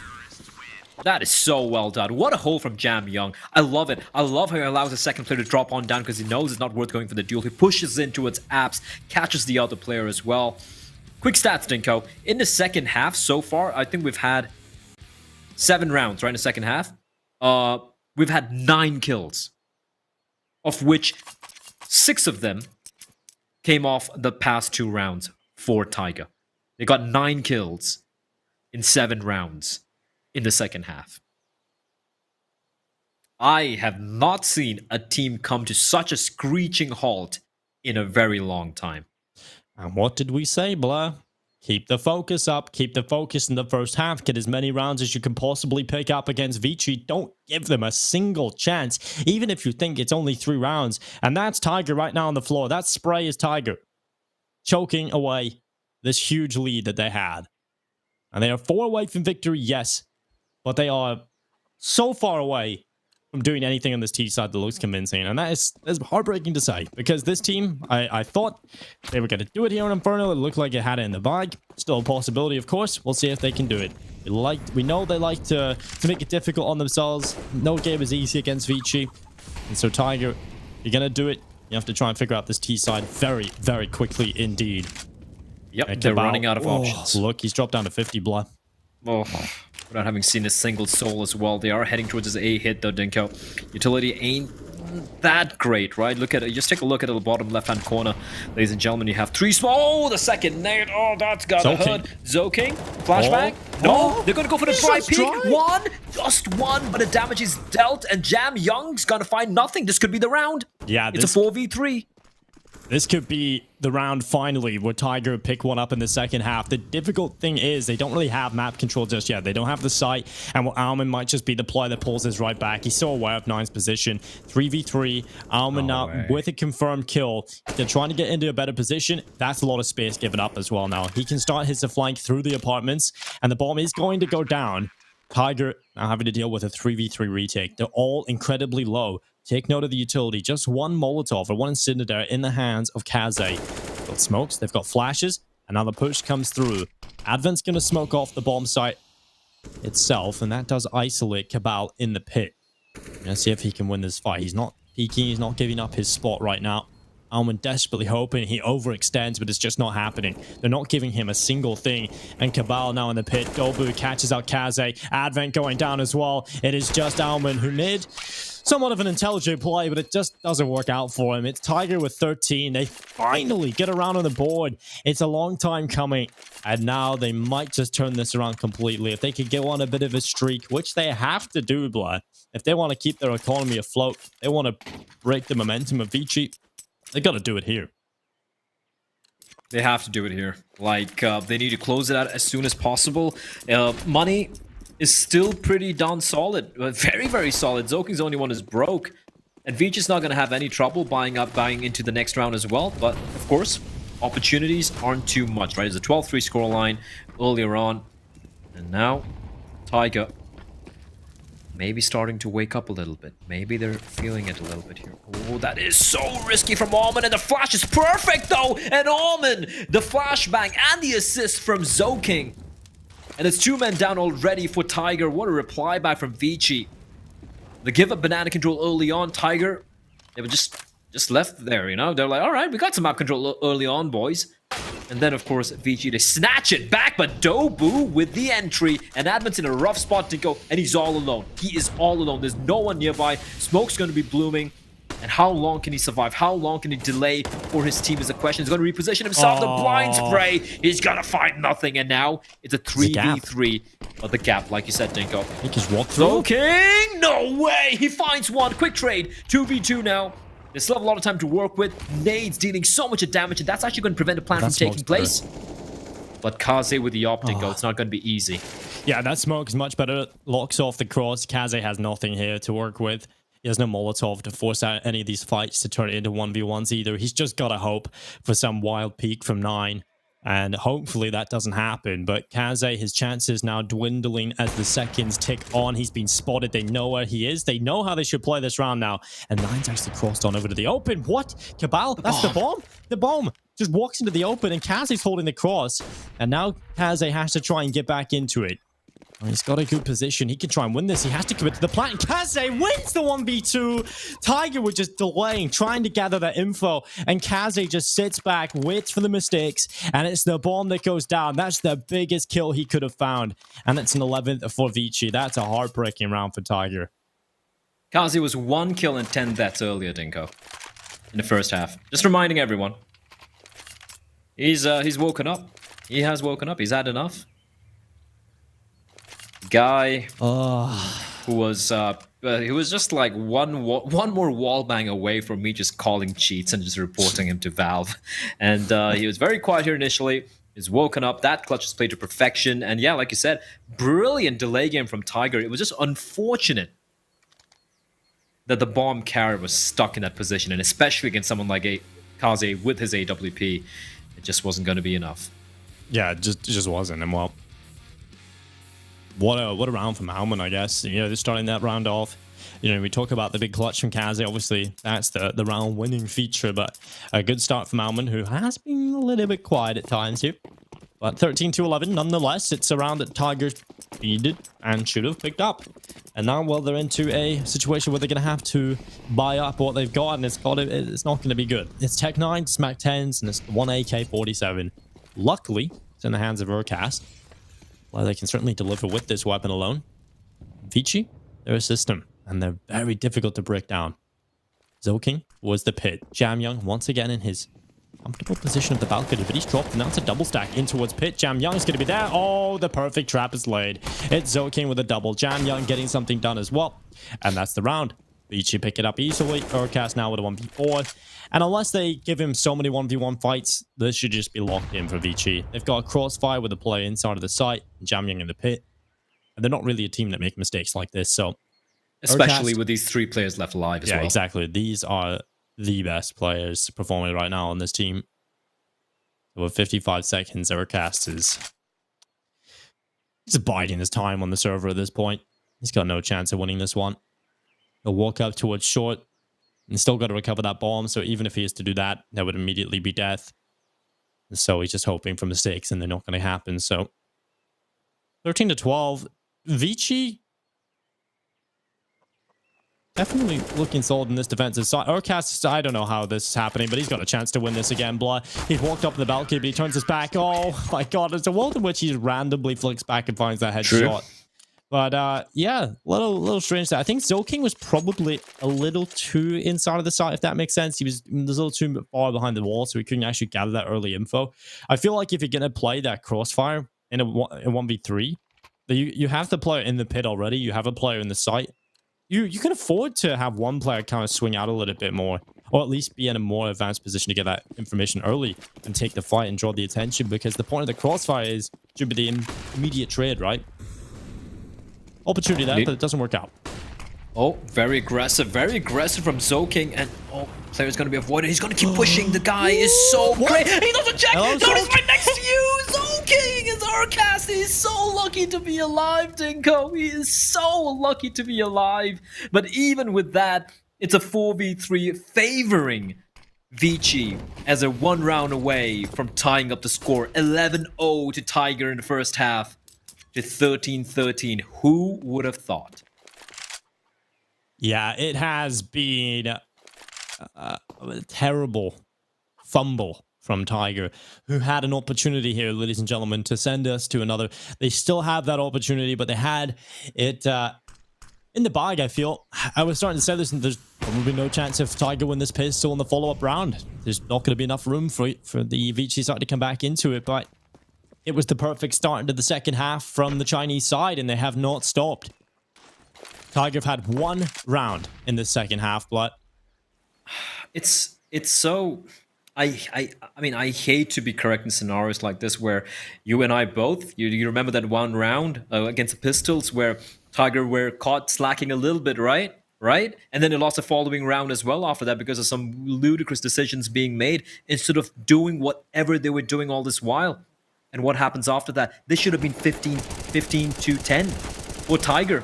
That is so well done. What a hole from Jam Young. I love it. I love how he allows the second player to drop on down because he knows it's not worth going for the duel. He pushes in towards apps, catches the other player as well. Quick stats, Dinko. In the second half so far, I think we've had 7 rounds, right, in the second half. We've had 9 kills, of which 6 of them came off the past 2 rounds for Tiger. They got 9 kills in 7 rounds. In the second half. I have not seen a team come to such a screeching halt in a very long time. And what did we say, Blair? Keep the focus up. Keep the focus in the first half. Get as many rounds as you can possibly pick up against ViCi. Don't give them a single chance, even if you think it's only 3 rounds. And that's Tiger right now on the floor. That spray is Tiger choking away this huge lead that they had. And they are 4 away from victory, yes. But they are so far away from doing anything on this T side that looks convincing. And that's heartbreaking to say. Because this team, I thought they were going to do it here in Inferno. It looked like it had it in the bag. Still a possibility, of course. We'll see if they can do it. We know they like to make it difficult on themselves. No game is easy against ViCi. And so, Tiger, you're going to do it. You have to try and figure out this T side very, very quickly indeed. Yep, they're running out of options. Look, he's dropped down to 50 blood. Oh, without having seen a single soul as well. They are heading towards his A hit though, Dinko. Utility ain't that great, right? Look at it. Just take a look at the bottom left-hand corner. Ladies and gentlemen, you have 3 small. Oh, the second nade. Oh, that's got a hood. Zoking. Flashbang. No, they're going to go for the dry peek. One. Just one, but the damage is dealt, and Jam Young's going to find nothing. This could be the round. Yeah, it's a 4v3. This could be the round finally where Tiger pick one up in the second half. The difficult thing is they don't really have map control just yet. They don't have the sight, and Alman might just be the player that pulls this right back. He's so aware of Nine's position. 3v3. Alman now with a confirmed kill. They're trying to get into a better position. That's a lot of space given up as well now. He can start his flank through the apartments, and the bomb is going to go down. Tiger now having to deal with a 3v3 retake. They're all incredibly low. Take note of the utility. Just one Molotov or one Incendiary in the hands of Kaze. They've got smokes, they've got flashes, and now the push comes through. Advent's going to smoke off the bomb site itself, and that does isolate Cabal in the pit. Let's see if he can win this fight. He's not peeking, he's not giving up his spot right now. Alman desperately hoping he overextends, but it's just not happening. They're not giving him a single thing. And Cabal now in the pit. Dobu catches out Kaze. Advent going down as well. It is just Alman who made somewhat of an intelligent play, but it just doesn't work out for him. It's Tiger with 13. They finally get around on the board. It's a long time coming. And now they might just turn this around completely. If they could go on a bit of a streak, which they have to do, Blood. If they want to keep their economy afloat, they want to break the momentum of ViCi. They got to do it here. They have to do it here. Like, they need to close it out as soon as possible. Money is still pretty darn solid. Very, very solid. Zoking's the only one who's broke. And ViCi's not going to have any trouble buying into the next round as well. But, of course, opportunities aren't too much, right? It's a 12-3 scoreline earlier on. And now, Tiger maybe starting to wake up a little bit. Maybe they're feeling it a little bit here. Oh, that is so risky from Alman, and the flash is perfect, though! And Alman, the flashbang and the assist from Zoking. And it's 2 men down already for Tiger. What a reply back from ViCi. They give up banana control early on. Tiger, they were just left there, you know? They're like, all right, we got some map control early on, boys. And then, of course, ViCi, they snatch it back, but Dobu with the entry, and Advent's in a rough spot to go, and he's all alone. He is all alone. There's no one nearby. Smoke's going to be blooming. And how long can he survive? How long can he delay for his team is the question. He's going to reposition himself. The blind spray. He's going to find nothing. And now it's a 3v3. But the gap, like you said, Dinko. He just walked through. King! No way! He finds one. Quick trade. 2v2 now. They still have a lot of time to work with. Nades dealing so much damage, and that's actually going to prevent the plan from taking place. But Kaze with the optic, it's not going to be easy. Yeah, that smoke is much better. Locks off the cross. Kaze has nothing here to work with. He has no Molotov to force out any of these fights to turn it into 1v1s either. He's just got to hope for some wild peak from 9. And hopefully that doesn't happen. But Kaze, his chances now dwindling as the seconds tick on. He's been spotted. They know where he is. They know how they should play this round now. And 9's actually crossed on over to the open. What? Cabal? That's the bomb? The bomb just walks into the open and Kaze's holding the cross. And now Kaze has to try and get back into it. He's got a good position. He can try and win this. He has to commit to the plant. And Kaze wins the 1v2. Tiger was just delaying, trying to gather that info. And Kaze just sits back, waits for the mistakes. And it's the bomb that goes down. That's the biggest kill he could have found. And it's an 11th for ViCi. That's a heartbreaking round for Tiger. Kaze was 1 kill and 10 deaths earlier, Dinko. In the first half. Just reminding everyone. He's woken up. He has woken up. He's had enough. Guy who was just like one more wall bang away from me just calling cheats and just reporting him to Valve. And he was very quiet here initially. He's woken up. That clutch was played to perfection. And yeah, like you said, brilliant delay game from Tiger. It was just unfortunate that the bomb carrier was stuck in that position, and especially against someone like Kaze with his AWP, it just wasn't going to be enough. Yeah, it just wasn't. And well, what a round from Alman, I guess. You know, they're starting that round off. You know, we talk about the big clutch from Kaze. Obviously, that's the round winning feature, but a good start from Alman, who has been a little bit quiet at times here. But 13-11, nonetheless, it's a round that Tigers needed and should have picked up. And now, well, they're into a situation where they're going to have to buy up what they've got, and it's not going to be good. It's Tech 9, Smack 10s, and it's 1 AK-47. Luckily, it's in the hands of Urcast. Well, they can certainly deliver with this weapon alone. ViCi, they're a system, and they're very difficult to break down. Zoking was the pit. Jamyoung, once again, in his comfortable position at the balcony, but he's dropped, and now it's a double stack in towards pit. Jamyoung's going to be there. Oh, the perfect trap is laid. It's Zoking with a double. Jamyoung getting something done as well. And that's the round. ViCi pick it up easily. Urcast now with a 1v4. And unless they give him so many 1v1 fights, this should just be locked in for ViCi. They've got a crossfire with a player inside of the site, Jamyoung in the pit. And they're not really a team that make mistakes like this, so... Especially with these 3 players left alive as well. Yeah, exactly. These are the best players performing right now on this team. So with 55 seconds, Urcast is... He's biding his time on the server at this point. He's got no chance of winning this one. He'll walk up towards short. And still got to recover that bomb, so even if he is to do that, that would immediately be death. And so he's just hoping for mistakes, and they're not going to happen. So 13-12, ViCi definitely looking solid in this defensive side. Urcast, I don't know how this is happening, but he's got a chance to win this again. Blah. He's walked up the balcony, but he turns his back. Oh my god, it's a world in which he randomly flicks back and finds that headshot. But yeah, little strange there. I think Zoking was probably a little too inside of the site, if that makes sense. He was a little too far behind the wall, so he couldn't actually gather that early info. I feel like if you're going to play that crossfire in a 1v3, you have the player in the pit already. You have a player in the site. You can afford to have one player kind of swing out a little bit more, or at least be in a more advanced position to get that information early and take the fight and draw the attention, because the point of the crossfire should be the immediate trade, right? Opportunity there, but it doesn't work out. Oh, very aggressive from Zoking, and player's gonna be avoided. He's gonna keep pushing. The guy is so great. He doesn't check. No, he's right next to you. Zoking is Urcast. He's so lucky to be alive, Dinko. He is so lucky to be alive. But even with that, it's a 4v3 favoring ViCi as a 1 round away from tying up the score. 11-0 to Tiger in the first half. To 13-13. Who would have thought? Yeah, it has been a terrible fumble from Tiger, who had an opportunity here, ladies and gentlemen, to send us to another. They still have that opportunity, but they had it in the bag, I feel. I was starting to say this, and there's probably no chance of Tiger win this pistol in the follow-up round. There's not going to be enough room for the ViCi side to come back into it, but it was the perfect start into the second half from the Chinese side, and they have not stopped. Tiger have had 1 round in the second half, but it's so... I mean, I hate to be correct in scenarios like this where you and I both, you remember that 1 round against the Pistols where Tiger were caught slacking a little bit, right? right? And then they lost the following round as well after that because of some ludicrous decisions being made instead of doing whatever they were doing all this while. And what happens after that? This should have been 15 to 10 for Tiger.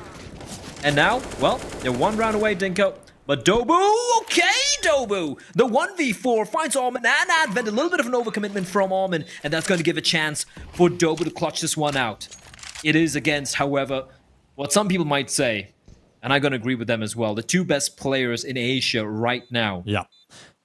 And now, well, they're one round away, Dinko. But Dobu, okay, Dobu. The 1v4 finds Armin and Advent. A little bit of an overcommitment from Armin, and that's going to give a chance for Dobu to clutch this one out. It is against, however, what some people might say, and I'm going to agree with them as well, the two best players in Asia right now. Yeah.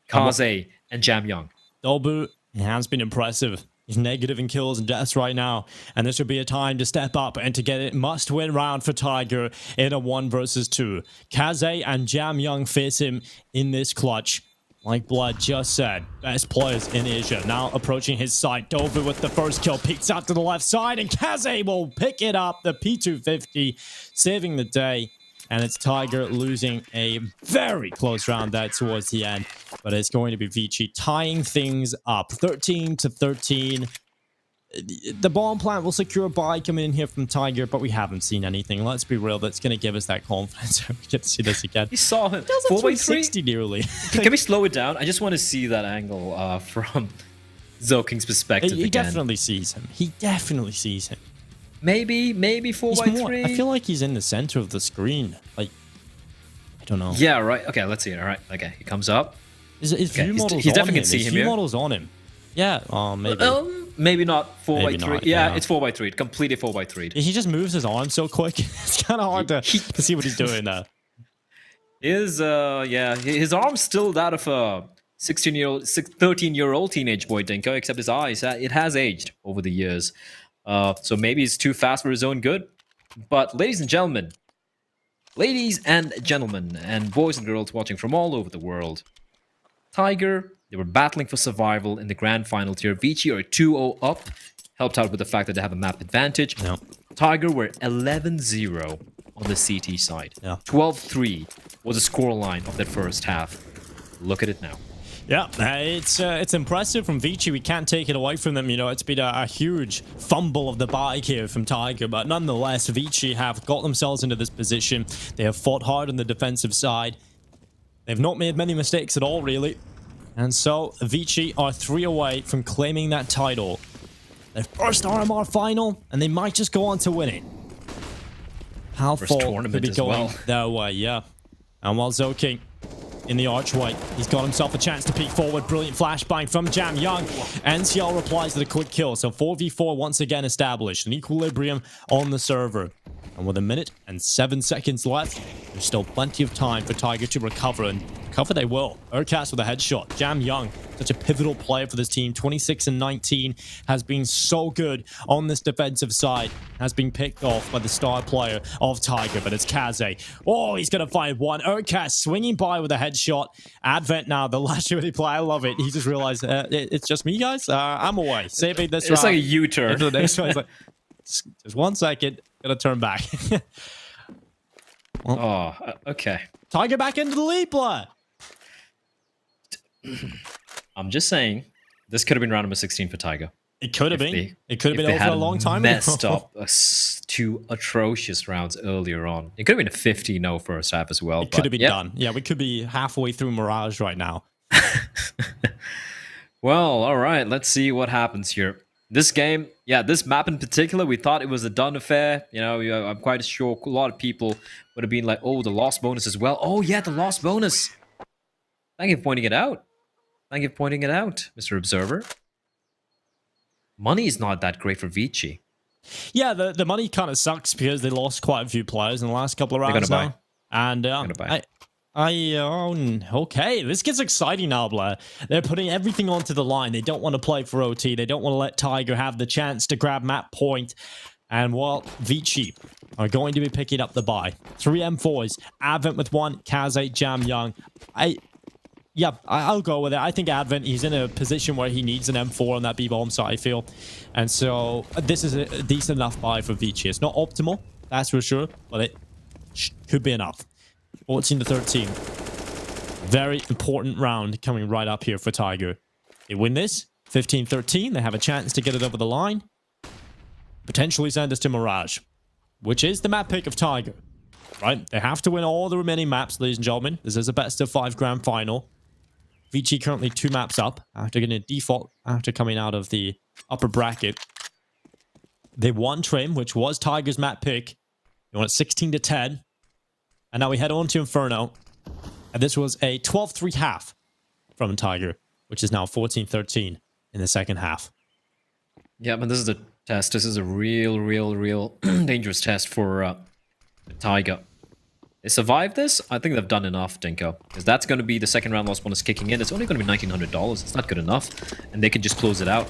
Kaze and Jam Young. Dobu has been impressive. He's negative in kills and deaths right now, and this would be a time to step up and to get it must-win round for Tiger in a 1 versus 2. Kaze and Jam Young face him in this clutch. Like Blood just said, best players in Asia. Now approaching his side. Dobu with the first kill, peeks out to the left side, and Kaze will pick it up. The P250 saving the day. And it's Tiger losing a very close round there towards the end. But it's going to be ViCi tying things up. 13 to 13. The bomb plant will secure a buy coming in here from Tiger, but we haven't seen anything. Let's be real, that's going to give us that confidence. We get to see this again. You saw him. 4x3 nearly. Can we slow it down? I just want to see that angle from Zoking's perspective He again. definitely sees him. He definitely sees him. Maybe 4x3. I feel like he's in the center of the screen. Like, I don't know. Yeah, right. Okay, let's see it. All right. Okay, he comes up. His view model's he's on definitely him. can see His him view here. model's on him. Yeah, maybe. Maybe not 4x3. Maybe not, yeah, yeah. it's 4x3. Completely 4x3. He just moves his arm so quick. It's kind of hard to see what he's doing there. His arm's still that of a 13-year-old teenage boy, Dinko, except his eyes. It has aged over the years. So maybe he's too fast for his own good. But ladies and gentlemen, and boys and girls watching from all over the world, Tiger, they were battling for survival in the grand final tier. ViCi are 2-0 up, helped out with the fact that they have a map advantage. No. Tiger were 11-0 on the CT side. Yeah. 12-3 was the scoreline of that first half. Look at it now. Yeah, it's impressive from ViCi. We can't take it away from them. You know, it's been a huge fumble of the bike here from Tiger, but nonetheless, ViCi have got themselves into this position. They have fought hard on the defensive side. They've not made many mistakes at all, really. And so, ViCi are 3 away from claiming that title. Their first RMR final, and they might just go on to win it. How far could be going their way, yeah. And while Zoking in the archway, he's got himself a chance to peek forward. Brilliant flashbang from Jam Young. NCL replies with a quick kill. So 4v4 once again established. An equilibrium on the server. And with 1 minute and 7 seconds left, there's still plenty of time for Tiger to recover. And recover they will. Urcast with a headshot. Jam Young, such a pivotal player for this team. 26 and 19 has been so good on this defensive side. Has been picked off by the star player of Tiger, but it's Kaze. Oh, he's going to find one. Urcast swinging by with a headshot. Advent now, the last shooting play. I love it. He just realized it's just me, guys. I'm away. Saving this round. It's like a U-turn. The next one, he's like, just 1 second. Gonna turn back. Well, okay. Tiger back into the lead, blood. I'm just saying, this could have been round number 16 for Tiger. It could have been. It could have been over a long time ago. Messed up 2 atrocious rounds earlier on. It could have been a 50-0 first half as well. It could have been done. Yeah, we could be halfway through Mirage right now. Well, all right. Let's see what happens here. This game, this map in particular, we thought it was a done affair. You know, I'm quite sure a lot of people would have been like, oh, the lost bonus as well. Oh, yeah, the lost bonus. Thank you for pointing it out. Mr. Observer. Money is not that great for ViCi. Yeah, the money kind of sucks because they lost quite a few players in the last couple of rounds now. And okay, this gets exciting now, Blair. They're putting everything onto the line. They don't want to play for OT. They don't want to let Tiger have the chance to grab map point. And while ViCi are going to be picking up the buy. 3 M4s, Advent with 1, Kaze, Jam Young. I'll go with it. I think Advent, he's in a position where he needs an M4 on that B-bomb side, I feel. And so this is a decent enough buy for ViCi. It's not optimal, that's for sure, but it could be enough. 14 to 13. Very important round coming right up here for Tiger. They win this, 15-13. They have a chance to get it over the line. Potentially send us to Mirage, which is the map pick of Tiger. right? They have to win all the remaining maps, ladies and gentlemen. This is a best of 5 grand final. ViCi currently 2 maps up after getting a default after coming out of the upper bracket. They won Trim, which was Tiger's map pick. They won it 16-10. And now we head on to Inferno. And this was a 12-3 half from Tiger, which is now 14-13 in the second half. Yeah, but this is a test. This is a real dangerous test for Tiger. They survived this? I think they've done enough, Dinko. Because that's going to be the second round loss bonus kicking in. It's only going to be $1,900. It's not good enough. And they can just close it out.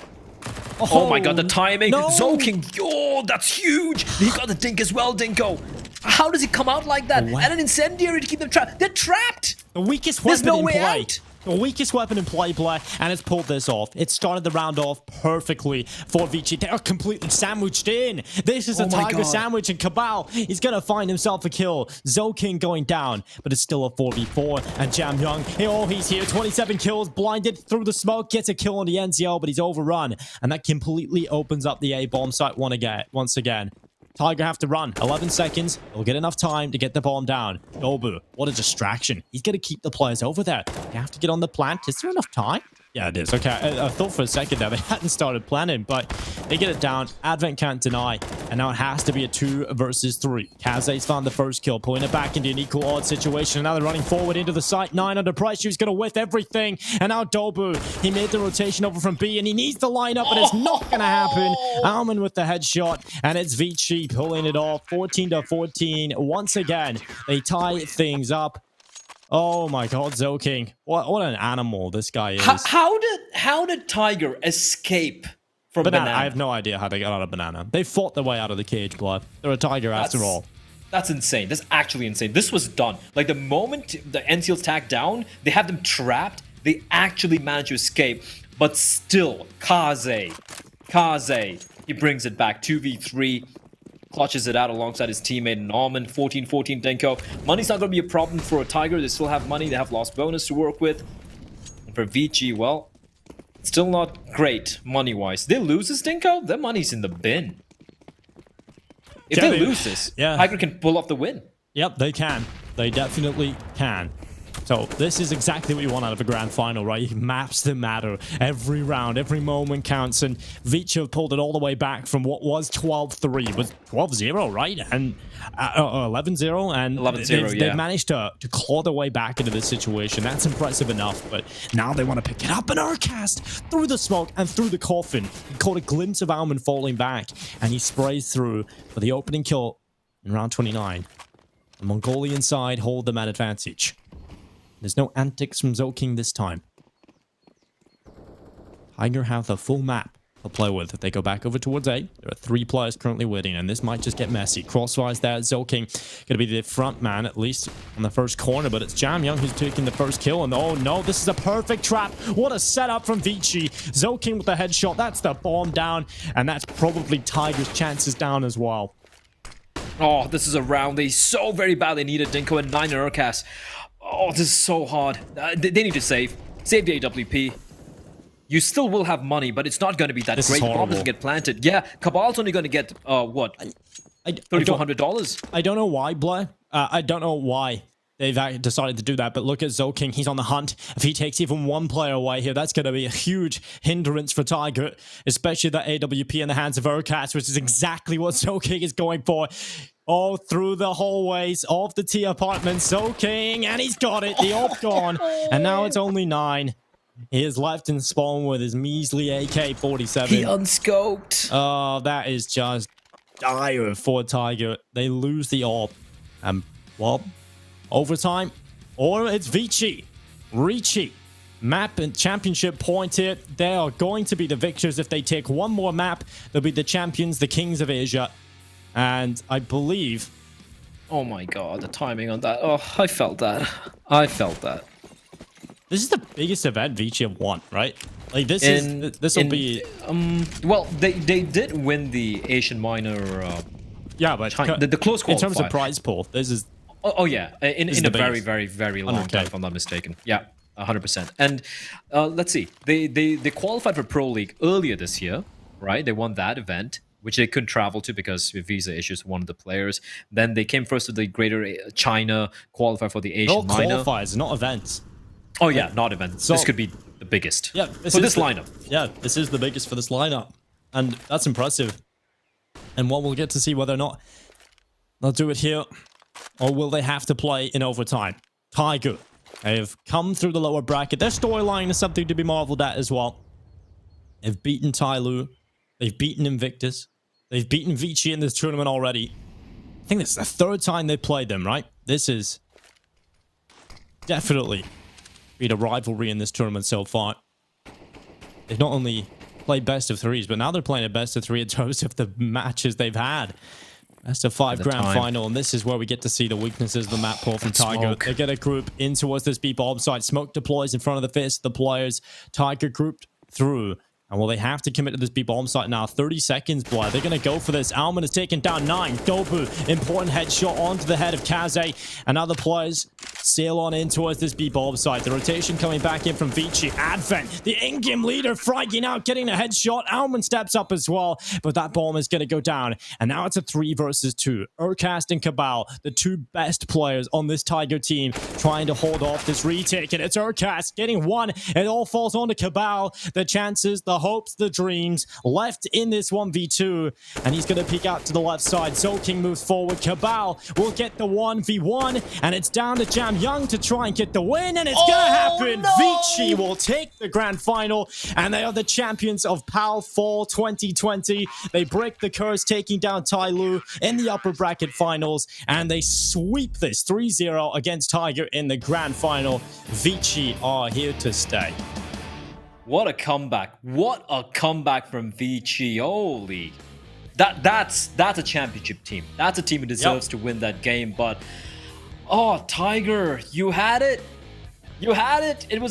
Oh my god, the timing! No. Zolking! Oh, that's huge! He got the dink as well, Dinko! How does he come out like that? And an incendiary to keep them trapped! They're trapped! The weakest There's weapon no way in play. out! The weakest weapon in play, and it's pulled this off. It started the round off perfectly for ViCi. They are completely sandwiched in. This is a Tiger sandwich, and Cabal, he's going to find himself a kill. Zoking going down, but it's still a 4v4. And Jam Young, he's here. 27 kills, blinded through the smoke, gets a kill on the NCO, but he's overrun. And that completely opens up the A-bomb site once again. Tiger have to run. 11 seconds. He'll get enough time to get the bomb down. Nobu, what a distraction. He's going to keep the players over there. They have to get on the plant. Is there enough time? Yeah, it is. Okay, I thought for a second there they hadn't started planning, but they get it down. Advent can't deny, and now it has to be a 2 versus 3. Kaze's found the first kill, pulling it back into an equal odd situation. Now they're running forward into the site. 9 under pressure. He's going to whiff everything, and now Dobu, he made the rotation over from B, and he needs the lineup, but it's not going to happen. Alman with the headshot, and it's ViCi pulling it off. 14-14. Once again, they tie things up. Oh my god, Zoking. What an animal this guy is. How did Tiger escape from Banana? I have no idea how they got out of Banana. They fought their way out of the cage, blood. They're a Tiger after all. That's insane. That's actually insane. This was done. Like, the moment the NCLs tagged down, they had them trapped. They actually managed to escape. But still, Kaze, he brings it back. 2v3. Clutches it out alongside his teammate Norman. 14-14 Denko. Money's not going to be a problem for a Tiger. They still have money. They have lost bonus to work with. And for ViCi, well, still not great money-wise. They lose this, Denko? Their money's in the bin. If they lose this, Tiger can pull off the win. Yep, they can. They definitely can. So this is exactly what you want out of a grand final, right? Maps that matter. Every round, every moment counts. And ViCi have pulled it all the way back from what was 12-3. Was 12-0, right? And 11-0. And 11-0, they've managed to claw their way back into this situation. That's impressive enough. But now they want to pick it up. And Urcast through the smoke and through the coffin. He caught a glimpse of Alman falling back. And he sprays through for the opening kill in round 29. The Mongolian side hold the man advantage. There's no antics from Zoking this time. Tiger have the full map to play with. If they go back over towards A, there are 3 players currently waiting, and this might just get messy. Crossfires there. Zoking going to be the front man, at least on the first corner, but it's Jam Young who's taking the first kill, and oh no, this is a perfect trap. What a setup from ViCi. Zoking with the headshot. That's the bomb down, and that's probably Tiger's chances down as well. Oh, this is a round they so very badly needed. Dinko and 9 Urcast. Oh, this is so hard. They need to save the AWP. You still will have money, but it's not going to be that great. The bomb doesn't get planted. Yeah, Cabal's only going to get, what? $3,400? I don't know why, Blair. I don't know why they've decided to do that, but look at Zoking. He's on the hunt. If he takes even one player away here, that's going to be a huge hindrance for Tiger, especially the AWP in the hands of Urcast, which is exactly what Zoking is going for. Oh, through the hallways of the T apartment. Zoking, and he's got it. The AWP gone. And now it's only 9. He is left in spawn with his measly AK-47. He unscoped. Oh, that is just dire for Tiger. They lose the AWP. Well, overtime. Or it's ViCi. Richi. Map and championship point here. They are going to be the victors. If they take one more map, they'll be the champions, the kings of Asia. And I believe... Oh my god, the timing on that. Oh, I felt that. This is the biggest event ViCi have won, right? Like, this will be... Well, they did win the Asian Minor... yeah, but... the close qualifier. In terms of prize pool, this is... Oh yeah, in a very, very, very long time, if I'm not mistaken. Yeah, 100%. And let's see. They qualified for Pro League earlier this year, right? They won that event. which they couldn't travel to because of visa issues for one of the players. Then they came first to the Greater China qualifier for the They're all Asian minor. qualifiers, not events. Oh yeah, not events. So- this could be the biggest. Yeah, for this lineup. Yeah, this is the biggest for this lineup, and that's impressive. And what we'll get to see whether or not they'll do it here, or will they have to play in overtime. Tiger, they have come through the lower bracket. Their storyline is something to be marveled at as well. They've beaten Tyloo. They've beaten Invictus. They've beaten ViCi in this tournament already. I think this is the third time they played them, right? This is definitely been a rivalry in this tournament so far. They've not only played best of threes, but now they're playing a best of three in terms of the matches they've had. Best of 5 grand final, and this is where we get to see the weaknesses of the map pool from Tiger. Smoke. They get a group in towards this B bomb site. Smoke deploys in front of the fist of the players. Tiger grouped through. And will they have to commit to this B bomb site now? 30 seconds, boy. They're going to go for this. Alman is taken down 9. Dobu, important headshot onto the head of Kaze. And now the players sail on in towards this B bomb site. The rotation coming back in from ViCi. Advent, the in-game leader, fragging out, getting a headshot. Alman steps up as well, but that bomb is going to go down. And now it's a 3 versus 2. Urcast and Cabal, the 2 best players on this Tiger team, trying to hold off this retake. And it's Urcast getting 1. It all falls onto Cabal. The chances, the hopes, the dreams left in this 1v2, and he's going to peek out to the left side. Zoking moves forward. Cabal will get the 1v1, and it's down to Jam Young to try and get the win, and it's gonna happen. No! ViCi will take the grand final, and they are the champions of PAL Fall 2020. They break the curse, taking down Tyloo in the upper bracket finals, and they sweep this 3-0 against Tiger in the grand final. ViCi are here to stay. What a comeback. What a comeback from ViCi. Holy. That's a championship team. That's a team who deserves to win that game. But, oh, Tiger, you had it. You had it. It was